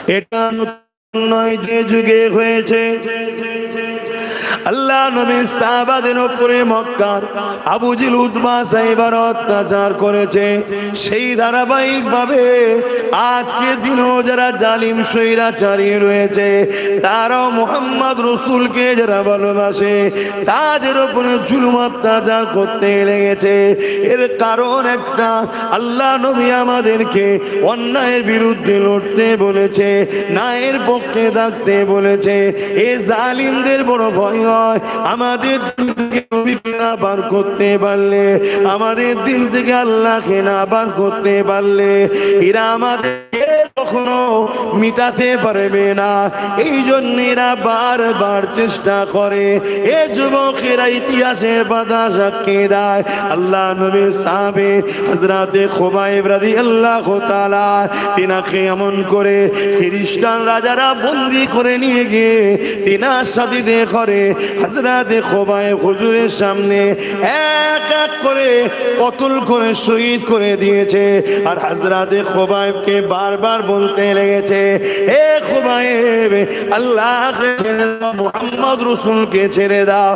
এটা নয় যে যুগে হয়েছে। আল্লাহ নবীর সাহাবাদের উপরে মক্কার আবু জিল উতবা সাহেবের অত্যাচার করেছে, সেই ধারাবাহিক ভাবে আজকে দিনও যারা জালিম স্বৈরাচারী রয়েছে তারাও মুহাম্মদ রাসূলকে যারা ভালোবাসে তাদের উপরে জুলুম অত্যাচার করতে লেগেছে। এর কারণ একটা, আল্লাহ নবী আমাদেরকে অন্যায়ের বিরুদ্ধে লড়তে বলেছে, ন্যায়ের পক্ষে থাকতে বলেছে। এই জালিমদের বড় ভয় হয়, আমাদের দিল থেকে নবীকে না বার করতে পারলে, আমাদের দিল থেকে আল্লাহকে না বার করতে পারলে এরা আমাদেরকে কখনো মিটাতে পারবে না। এই জন্য এরা বারবার চেষ্টা করে। এ যুবকেরা ইতিহাসের পাতা সাক্ষী দেয়, আল্লাহ নবীর সাহাবে হযরতে খুবাইব রাদিয়াল্লাহু তাআলা তিনাকে এমন করে খ্রিস্টান রাজারা বন্দী করে নিয়ে গিয়ে তিনার সাথে করে হযরতে খুবাইব হুজুরের সামনে এক এক করে কতল করে শহীদ করে দিয়েছে। আর হযরতে খুবাইবকে বারবার বলতে লেগেছে, এ খুবাইব, আল্লাহকে ছেড়ে দাও, মুহাম্মদ রাসূলকে ছেড়ে দাও,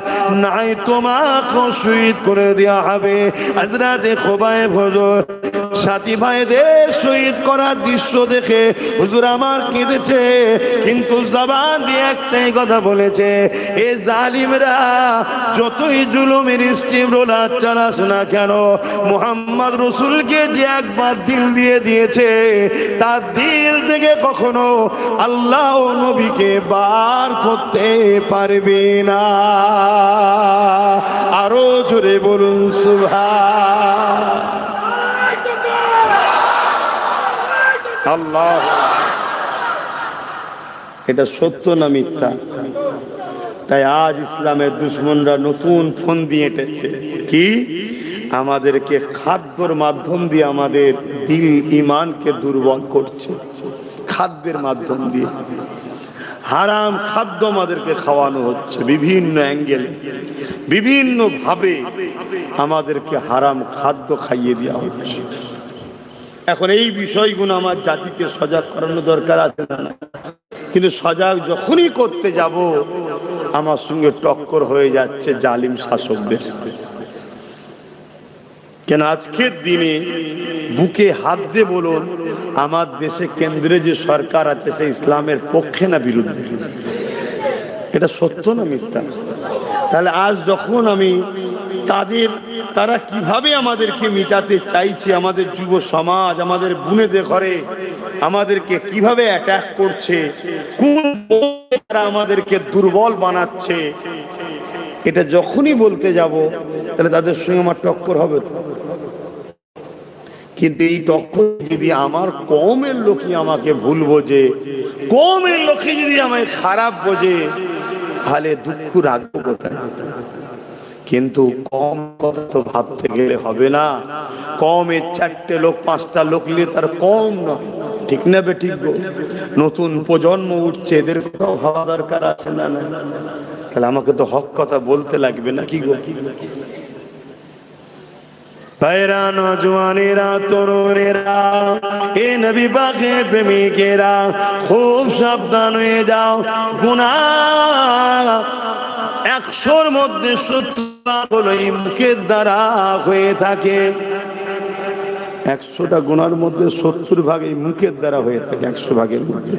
নাই তোমাকে শহীদ করে দেওয়া হবে। হযরতে খুবাইব হুজুর সাথী ভাইদের শহীদ করার দৃশ্য দেখে হুজুর আমার কেঁদেছে, কিন্তু জবান দিয়ে একটাই কথা বলেছে, এ জালিমরা যতই জুলুমের স্টিম রোলার চালাস না কেন, মুহাম্মদ রাসূলকে যে একবার দিল দিয়ে দিয়েছে তার দিল থেকে কখনো আল্লাহ ও নবীকে বার করতে পারবে না। আরো জোরে বলুন সুবহান আল্লাহ। এটা সত্য না মিথ্যা? তাই আজ ইসলামের দুশমনরা নতুন ফোন দিয়ে এঁটেছে কি, আমাদেরকে খাদ্যর মাধ্যম দিয়ে আমাদের দিল ইমানকে দুর্বল করছে। খাদ্যের মাধ্যম দিয়ে হারাম খাদ্য আমাদেরকে খাওয়ানো হচ্ছে, বিভিন্ন অ্যাঙ্গেলে বিভিন্ন ভাবে আমাদেরকে হারাম খাদ্য খাইয়ে দেওয়া হচ্ছে। এখন এই বিষয়গুলো আমার জাতিকে সজাগ করানো দরকার আছে না? কিন্তু সজাগ যখনই করতে যাব আমার সঙ্গে টক্কর হয়ে যাচ্ছে জালিম শাসকদের। কেন আজকের দিনে বুকে হাত দিয়ে বলুন, আমার দেশে কেন্দ্রে যে সরকার আছে সে ইসলামের পক্ষে না বিরুদ্ধে? এটা সত্য না মিথ্যা? তাহলে আজ যখন আমি তারা কিভাবে আমাদেরকে মিটাতে চাইছে, আমাদের যুব সমাজ, আমাদের বুনেদের ঘরে আমাদেরকে কিভাবে অ্যাটাক করছে, কোন তারা আমাদেরকে দুর্বল বানাচ্ছে, এটা যখনই বলতে যাব তাহলে তাদের সঙ্গে আমার টক্কর হবে। কিন্তু এই টক্কর যদি আমার কওমের লোকই আমাকে ভুল বোঝে, কওমের লোকই যদি আমায় খারাপ বোঝে, তাহলে দুঃখ রাখবো কোথায়? কিন্তু কম কথা তো ভাবতে গেলে হবে না। কমের 4টে লোক 5টা লোক নিয়ে তার কম নয়, ঠিক না বে ঠিক গো? নতুন প্রজন্ম উঠছে, এদের কথাও ভাবা দরকার আছে না? না তাহলে আমাকে তো হক কথা বলতে লাগবে নাকি গো? ভাইরা, নওজওয়ানেরা, তরুণেরা, এ নবী পাকের প্রেমিকেরা, খুব সাবধান হয়ে যাও। গুনাহ 100-র মধ্যে 70 হলো এই মুখের দ্বারা হয়ে থাকে। 100টা গুনার মধ্যে 70 ভাগ এই মুখের দ্বারা হয়ে থাকে। 100 ভাগের মধ্যে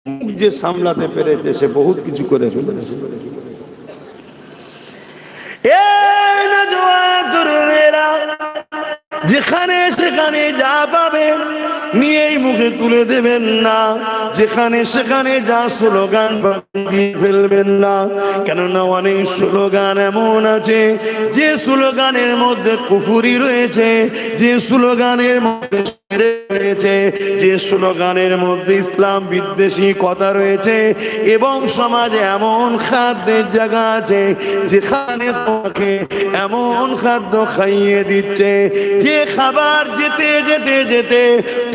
মুখ যে সামলাতে পেরেছে সে বহুত কিছু করে ফেলেছে। যেখানে সেখানে যা পাবেন নিয়েই মুখে তুলে দেবেন না, যেখানে সেখানে যা স্লোগান দিয়ে ফেলবেন না। কেননা অনেক স্লোগান এমন আছে যে স্লোগানের মধ্যে কুফরি রয়েছে, যে স্লোগানের মধ্যে রয়েছে, যে স্লোগানের মধ্যে ইসলাম বিদ্বেষী কথা রয়েছে, এবং সমাজে এমন খাদ্যের জায়গা আছে যেখানে তোমাকে এমন খাদ্য খাইয়ে দিচ্ছে যে খাবার যেতে যেতে যেতে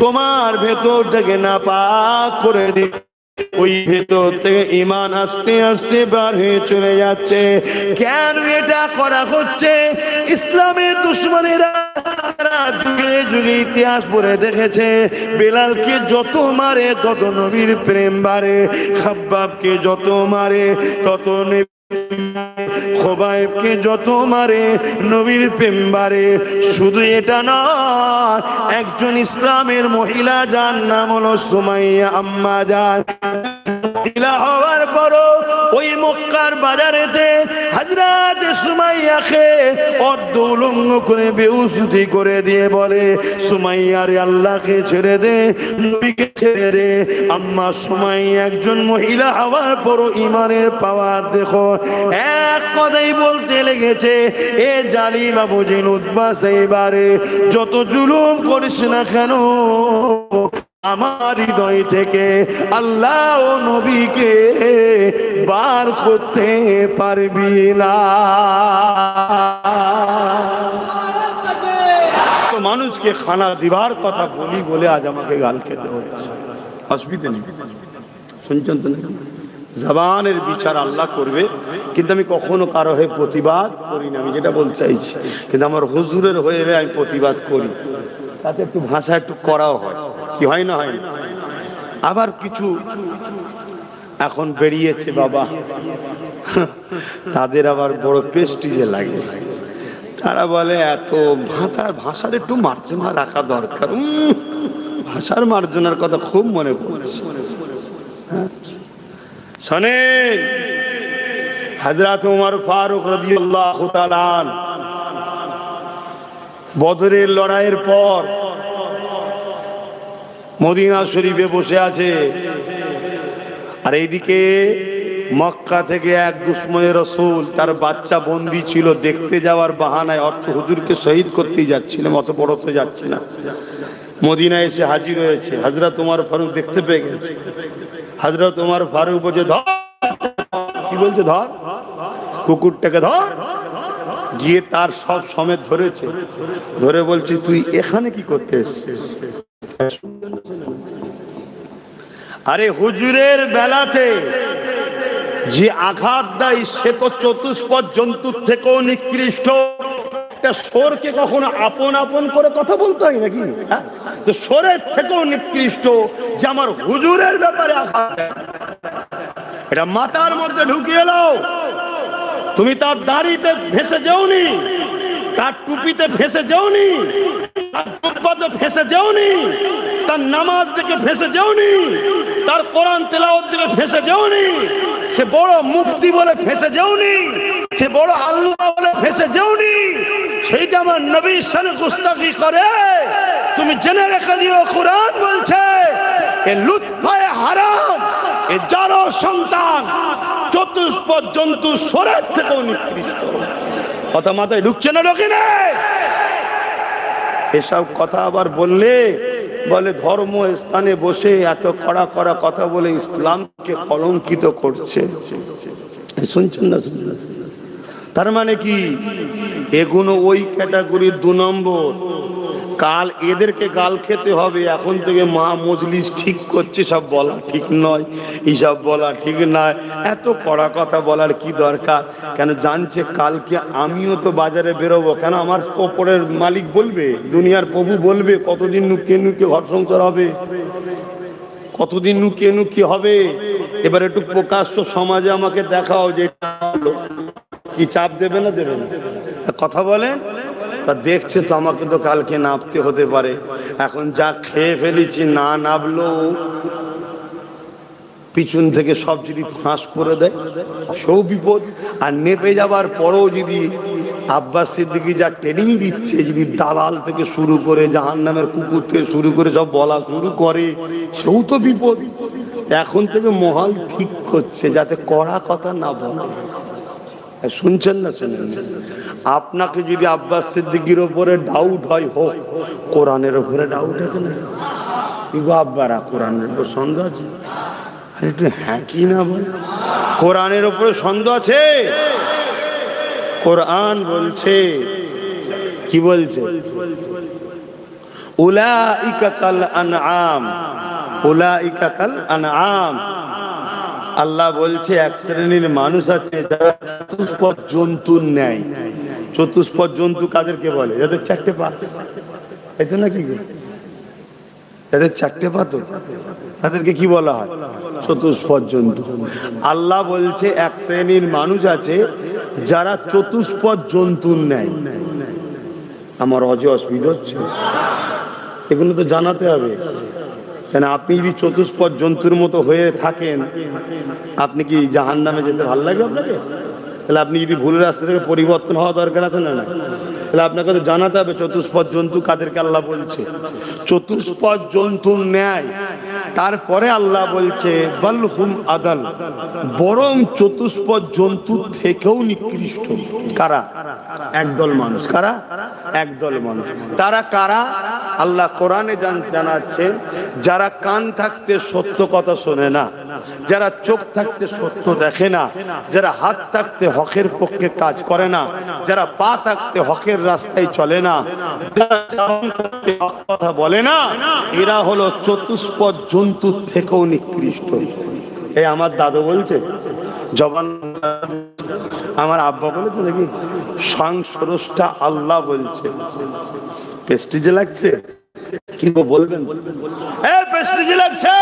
তোমার ভেতরটাকে নাপাক করে দিচ্ছে। ওই ভেতর থেকে ঈমান আস্তে আস্তে বার হয়ে চলে যাচ্ছে। কেন এটা করা হচ্ছে? ইসলামের দুশমনেরা যুগে যুগে ইতিহাস পড়ে দেখেছে, বেলালকে যত মারে তত নবীর প্রেম বাড়ে, খাব্বাবকে যত মারে তত খোবাইবকে যত মারে নবীর প্রেম বাড়ে। শুধু এটা নয়, একজন ইসলামের মহিলা যার নাম হলো সুমাইয়া আম্মা জান, মহিলা হওয়ার পরও ওই মক্কার বাজারেতে হযরত সুমাইয়াকে অর্ধ উলঙ্গ করে বেউসুতি করে দিয়ে বলে, সুমাইয়া রে, আল্লাহকে ছেড়ে দে, নবীকে ছেড়ে দে। আম্মা সুমাইয়া একজন মহিলা হওয়ার পরও ঈমানের পাওয়ার দেখো, এক কথাই বলতে লেগেছে, এ জালিম আবু জিল উতবা সাইবারে, যত জুলুম করিস না কেন, আমার হৃদয় থেকে আল্লাহ ও নবীকে বার করতে পারবি না। তো মানুষকে খানা দিবার কথা বলি বলে আজ আমাকে গাল খেতে হচ্ছে, অসুবিধা নেই। শুনছেন তো? জবানের বিচার আল্লাহ করবে, কিন্তু আমি কখনো কারো হয়ে প্রতিবাদ করি না, আমি যেটা বলতে চাইছি। কিন্তু আমার হুজুরের হয়ে আমি প্রতিবাদ করি, তাতে একটু ভাষা একটু করাও হয়, কি হয় না? হয় না? আবার কিছু এখন বেরিয়েছে বাবা, তাদের আবার বড় প্রেস্টিজে লাগে, তারা বলে এত ভাষার একটু মার্জনা রাখা দরকার। ভাষার মার্জনার কথা খুব মনে পড়ছে। শোনেন, হযরত ওমর ফারুক রাদিয়াল্লাহু তাআলা বদরের লড়াইয়ের পর মদিনা শরীফে বসে আছে, আর এইদিকে মক্কা থেকে এক দুশমনে রাসূল, তার বাচ্চা বন্দী ছিল, দেখতে যাওয়ার বাহানায় অর্থ হুজুরকে শহীদ করতেই যাচ্ছিলাম, অত বড় তো যাচ্ছে না, মদিনায় এসে হাজির হয়েছে। হযরত ওমর ফারুক দেখতে পেয়ে গেছে। হযরত ওমর ফারুক বলছে, ধর, কি বলছে, ধর কুকুরটাকে, ধর। গিয়ে তার সব সমেত ধরেছে, ধরে বলছে, তুই এখানে কি করতে এসেছিস? আরে হুজুরের বেলাতে যে আঘাত দেয় সে তো চতুষ্পদ জন্তুর থেকেও নিকৃষ্ট। একটা সোরকে কখনো আপন আপন করে কথা বলতে হয় নাকি? তো সোরের থেকেও নিকৃষ্ট যে আমার হুজুরের ব্যাপারে আঘাত দেয়। এটা মাথার মধ্যে ঢুকিয়ে নাও। তুমি তার দাড়িতে ফেসে যাওনি, তার টুপিতে ফেসে যাওনি, তার জুব্বাতে ফেসে যাওনি, তার নামাজ দেখে ফেসে যাওনি, তার কোরআন তেলাওয়াত দেখে ফেসে যাওনি, সে বড় মুফতি বলে ফেসে যাওনি, সে বড় আল্লাহ বলে ফেসে যাওনি। সেইটা আমার নবীর শানে গুস্তাখি করে। তুমি জেনে রেখে দিও, কোরআন বলছে এ লুৎফায়ে হারাম, এ যারো সন্তান চতুষ্পদ জন্তু সোরের থেকেও নিকৃষ্ট। কথা মাথায় ঢুকছে না? ঢোকে না? এসব কথা আবার বললে বলে ধর্ম স্থানে বসে এত কড়া কড়া কথা বলে ইসলামকে কলঙ্কিত করছে। শুনছেন না? তার মানে কি? এগুলো ওই ক্যাটাগরির 2 নম্বর। কাল এদেরকে গাল খেতে হবে। এখন থেকে মা মজলিস ঠিক করছে, সব বলা ঠিক নয়, এইসব বলা ঠিক নয়। এত কড়া কথা বলার কি দরকার? কেন জানছে কালকে আমিও তো বাজারে বেরোবো। কেন আমার ওপরের মালিক বলবে, দুনিয়ার প্রভু বলবে কতদিন নুকিয়ে নুকিয়ে ঘর সংসার হবে, কতদিন নুকিয়ে নুকিয়ে হবে। এবার একটু প্রকাশ্য সমাজে আমাকে দেখাও যে কি চাপ দেবে না দেবে না? কথা বলেন। তা দেখছে তো আমাকে তো কালকে নাবতে হতে পারে। এখন যা খেয়ে ফেলেছি, না নাবলেও পিছন থেকে সব যদি ফাঁস করে দেয় সেও বিপদ। আর নেপে যাবার পরেও যদি আব্বাস সিদ্দিকী যা ট্রেনিং দিচ্ছে, যদি দালাল থেকে শুরু করে জাহান্নামের কুকুর থেকে শুরু করে সব বলা শুরু করে, সেও তো বিপদ। এখন থেকে মহল ঠিক করছে যাতে কড়া কথা না বলে। শুনছেন না? শুনেন। আপনাকে যদি আব্বাস সিদ্দিকীর উপরে ডাউট হয়, হোক, কোরআনের উপরে ডাউট আছে না? আব্বারা কোরআনের উপর সন্দেহ আছে? একটু হ্যাঁ কি না বল। কোরআনের উপরে সন্দেহ আছে? কোরআন বলছে, কি বলছে? উলাইকা কাল আনআম, উলাইকা কাল আনআম। আল্লাহ বলছে এক শ্রেণীর মানুষ আছে যারা চতুষ্পদ জন্তুর ন্যায়। চতুষ্পদ জন্তু কাদেরকে বলে? যাদের 4টে পা। এই তো নাকি এদের চারটে পাতো, তাদেরকে কি বলা হয়? চতুষ্পদ জন্তু। আল্লাহ বলছে এক শ্রেণীর মানুষ আছে যারা চতুষ্পদ জন্তুর ন্যায়। আমার অসুবিধা হচ্ছে, এগুলো তো জানাতে হবে। কেন আপনি যদি চতুষ্পদ জন্তুর মতো হয়ে থাকেন, আপনি কি জাহান্নামে যেতে ভালো লাগবে আপনাকে? তাহলে আপনি যদি ভুল রাস্তা থেকে পরিবর্তন হওয়া দরকার আছে না? তাহলে আপনাকে তো জানাতে হবে চতুষ্পদ জন্তু কাদেরকে আল্লাহ বলছে চতুষ্পদ জন্তুর ন্যায়। তারপরে আল্লাহ বলছে বালহুম আদাল, বরং চতুষ্পদ জন্তু থেকেও নিকৃষ্ট। কারা? একদল মানুষ। কারা? একদল মানুষ। তারা কারা? আল্লাহ কোরআনে জানাচ্ছেন, যারা কান থাকতে সত্য কথা শোনে না, যারা চোখ থাকতে সত্য দেখে না, যারা হাত থাকতে হকের পক্ষে কাজ করে না, যারা পা থাকতে হকের রাস্তায় চলে না, যারা কথা বলে না, এরা হলো চতুষ্পদ জন্তু থেকেও নিকৃষ্ট। এই আমার দাদু বলছে, জবান আমার আব্বা বলেছে নাকি, সংস্রষ্টা আল্লাহ বলছে। প্রেস্টিজে লাগছে কি বলবেন? প্রেস্টিজে লাগছে।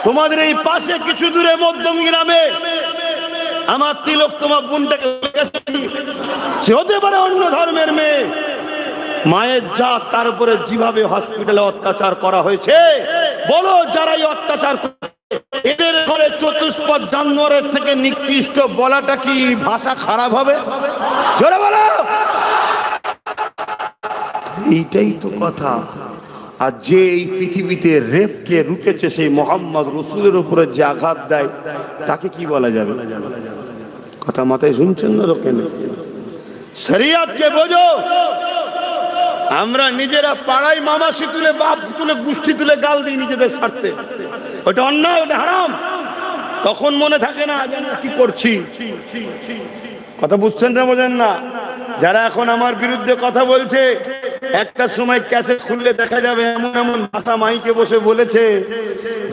তোমাদের এই পাশে কিছু দূরে মধ্যম গ্রামে আমার তিলক তোমার বোনটাকে, সে হতে পারে অন্য ধর্মের মেয়ে, মায়ের জাত, তার উপরে যেভাবে হসপিটালে অত্যাচার করা হয়েছে, বলো যারা এই অত্যাচার এদের ঘরে চতুষ্পদ জানোয়ারের থেকে নিকৃষ্ট বলাটা কি ভাষা খারাপ হবে? জোরে বলো। এইটাই তো কথা। আর যে এই পৃথিবীতে রেপকে রুখেছে, সেই মোহাম্মদ রসুলের উপরে যে আঘাত দেয়, তাকে কি বলা যাবে? কথা মাথায় শুনছেন না? রোকেন শরিয়াতকে বোঝো। আমরা নিজেরা পাড়ায় মামাসি তুলে, বাপ তুলে, গোষ্ঠী তুলে গাল দিই নিজেদের স্বার্থে। ওটা অন্যায়, ওটা হারাম। তখন মনে থাকে না যে কি করছি। কথা বুঝছেন না? বোঝেন না? যারা এখন আমার বিরুদ্ধে কথা বলছে, একটা সময় ক্যাসেট খুললে দেখা যাবে এমন এমন ভাষা মাইকে বসে বলেছে,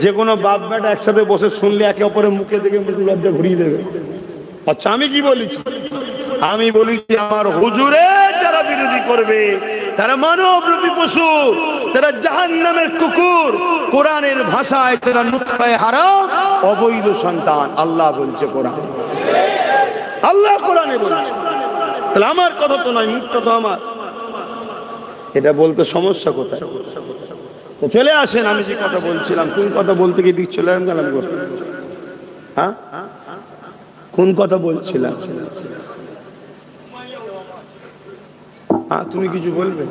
যে কোনো বাপ বেটা একসাথে বসে শুনলে একে অপরের মুখে দেখে মুখে লজ্জা ঘুরিয়ে দেবে। আচ্ছা আমি কি বলেছি? আমি বলেছি আমার হুজুরে যারা বিরোধী করবে তারা মানব রূপী পশু, তারা জাহান্নামের কুকুর। কোরআনের ভাষায় তারা নুতফায়ে হারাম, অবৈধ সন্তান। আল্লাহ বলছে কোরআন, আল্লাহ কোরআনে বলছে। তাহলে আমার কথা তো নয়, মুখটা তো আমার। এটা বলতে সমস্যা কোথায়? চলে আসেন, আমি যে কথা বলছিলাম, কোন কথা বলতে গিয়ে দিক চলে গেলাম? হ্যাঁ, কোন কথা বলছিলাম? তুমি কিছু বলবে?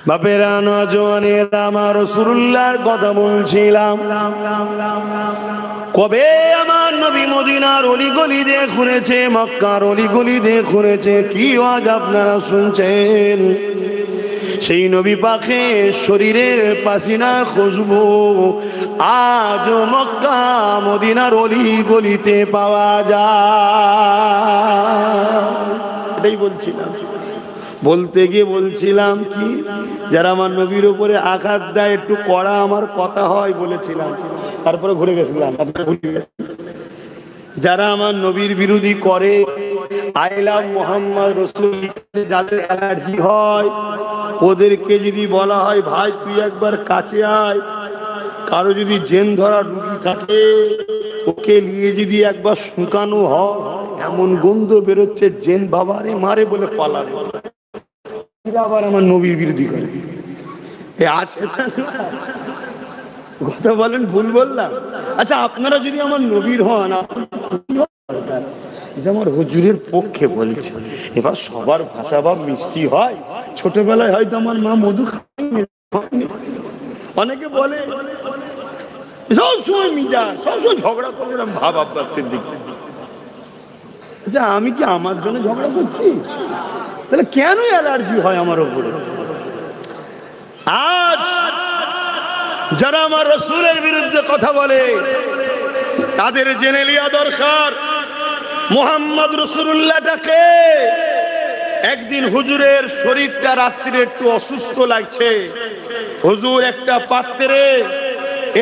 বাপেরা, নওজওয়ানেরা, আমার রাসূলুল্লাহর কথা বলছিলাম। কবে আমার নবী মদিনার অলিগলি দিয়ে ঘুরেছে, মক্কার অলিগলি দিয়ে ঘুরেছে, কি আজ আপনারা শুনছেন? সেই নবী পাকে শরীরের পাসিনা খুশবু আজ মক্কা মদিনার অলিগলিতে পাওয়া যায়। এটাই বলছিলাম। বলতে গিয়ে বলছিলাম কি, যারা আমার নবীর উপরে আঘাত দেয় একটু কড়া আমার কথা হয় বলেছিলাম, তারপরে ঘুরে গেছিলাম। যারা আমার নবীর বিরোধী করে, আই লাভ মোহাম্মদ রসুল, যাদের অ্যালার্জি হয়, ওদেরকে যদি বলা হয় ভাই তুই একবার কাছে আয়, কারো যদি জেন ধরা রুগী থাকে, ওকে নিয়ে যদি একবার শুকানো হয়, এমন গন্ধ বেরোচ্ছে জেন বাবারে মারে বলে পালাবে। আবার আমার নবীর বিরোধী করে আছে। কথা বলেন, ভুল বললাম? আচ্ছা আপনারা যদি আমার নবীর হন, আমার হুজুরের পক্ষে বলছে। এবার সবার ভাষা ভাব মিষ্টি হয়। ছোটবেলায় হয়তো আমার মা মধু খায়নি, অনেকে বলে সবসময় মিজা, সবসময় ঝগড়া করলাম ভাব আব্বাস সিদ্দিক। আচ্ছা আমি কি আমার জন্য ঝগড়া করছি? তাহলে কেন অ্যালার্জি হয় আমার উপরে? আজ যারা আমার রাসূলের বিরুদ্ধে কথা বলে, তাদের জেনে লিয়া দরকার মুহাম্মদ রাসূলুল্লাহটাকে। একদিন হুজুরের শরীরটা রাত্রিরে একটু অসুস্থ লাগছে, হুজুর একটা পাত্রে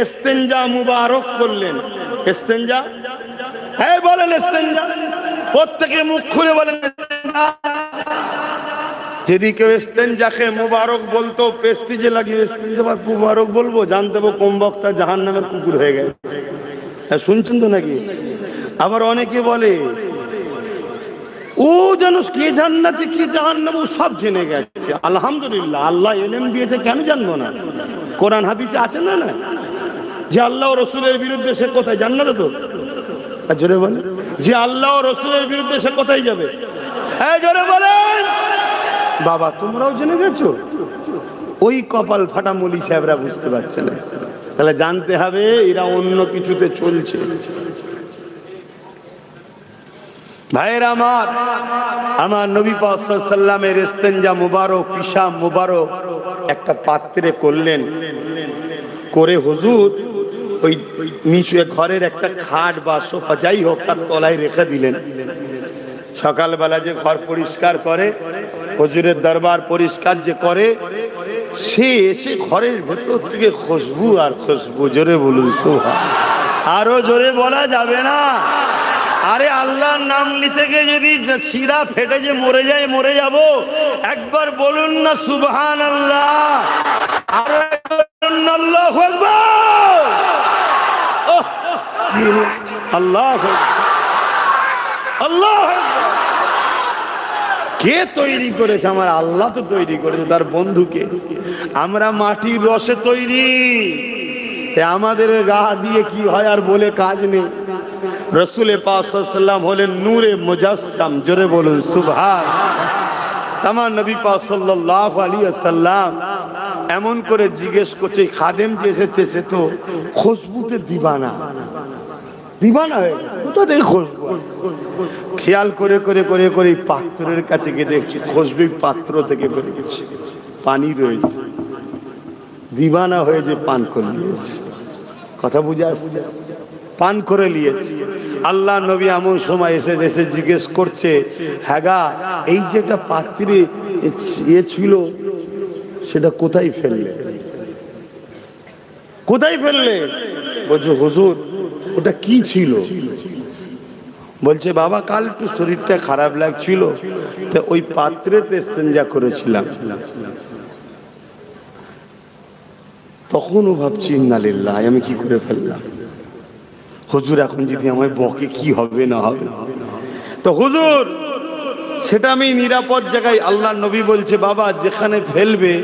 ইস্তেঞ্জা মুবারক করলেন। ইস্তেঞ্জা, হ্যাঁ বলেন ইস্তেঞ্জা, প্রত্যেকে মুখ খুলে বলেন যদি কেউ ইস্তেঞ্জাকে মুবারক বলতো, পেস্টিজে লাগিয়ে ইস্তেঞ্জা মুবারক বলবো, জানতে হবে কোন বক্তা জাহান্নামের কুকুর হয়ে গেছে। শুনছেন তো নাকি? আবার অনেকে বলে ও যেন কে জান্নাতে কি জাহান্নাম ও সব জেনে গেছে। আলহামদুলিল্লাহ, আল্লাহ ইলম দিয়েছে, কেন জানবো না? কোরআন হাদিসে আছে না না যে আল্লাহ ও রসুলের বিরুদ্ধে সে কোথায়? জান্নাতে তো। জোরে বলে যে আল্লাহ ও রসুলের বিরুদ্ধে সে কোথায় যাবে? জোরে বলেন। বাবা তোমরাও জেনে গেছো? ওই কপাল ফাটা মলি সাহেবরা বুঝতে পারছে না। তাহলে জানতে হবে এরা অন্য কিছুতে চলছে। ভাইরা আমার, আমার নবী পাক সাল্লাল্লাহু আলাইহি ওয়াসাল্লামের ইস্তেঞ্জা মুবারক, পিশাব মুবারক একটা পাত্রে করলেন, করে হুজুর ওই নিচে ঘরের একটা খাট বা সোফা যাই হোক তার তলায় রেখে দিলেন। সকালবেলা যে ঘর পরিষ্কার করে, হুজুরের দরবার পরিষ্কার যে করে, সে এসে ঘরের ভেতর থেকে খুশবু আর খুশবু। জোরে বলুন সুবহানাল্লাহ। আরো জোরে বলা যাবে না? আরে আল্লাহর নাম নিতে গিয়ে যদি শিরা ফেটে যে মরে যায়, মরে যাব। একবার বলুন না সুবহানাল্লাহ। আরো বলুন আল্লাহু আকবার। আল্লাহু আকবার, আল্লাহু আকবার। কে তৈরি করেছে? আমার আল্লাহ তো তৈরি করেছে, তার বন্ধুকে। আমরা মাটির রসে তৈরি, আমাদের গা দিয়ে কি হয় আর বলে কাজ নেই। রাসূল পাক সাল্লাল্লাহু আলাইহি ওয়াসাল্লাম হলেন নূরে মুজাসসাম। জোরে বলুন সুবহানাল্লাহ। তামাম নবী পাক সাল্লাল্লাহু আলাইহি ওয়াসাল্লাম এমন করে জিজ্ঞেস করছে, খাদেম যে এসেছে সে তো খুশবুতে দিবানা, দিবানা হয়ে কোথা থেকে খুশবু? খেয়াল করে করে করে করে পাত্রের কাছে গিয়ে দেখছি খুশবু পাত্র থেকে বেরিয়ে গেছে, পানি রয়েছে, দিবানা হয়ে যে পান করে নিয়েছে। কথা বুঝে আসছে? পান করে নিয়েছে। আল্লাহ নবী এমন সময় এসে এসে জিজ্ঞেস করছে, হ্যাঁ গা, এই যে একটা পাত্রে ছিল সেটা কোথায় ফেললে? কোথায় ফেললে? বলছে হুজুর ওটা কি ছিল? বলছে বাবা কাল একটু শরীরটা খারাপ লাগছিল, তো ওই পাত্রেতে ইস্তেঞ্জা করেছিলাম। তখনও ভাবছি ইন্নালিল্লাহ, আমি কি করে ফেললাম? হুজুর এখন যদি আমায় বকে কি হবে না হবে? তো হুজুর সেটা আমি নিরাপদ জায়গায়, আল্লাহ নবী বলছে বাবা যেখানে ফেলবে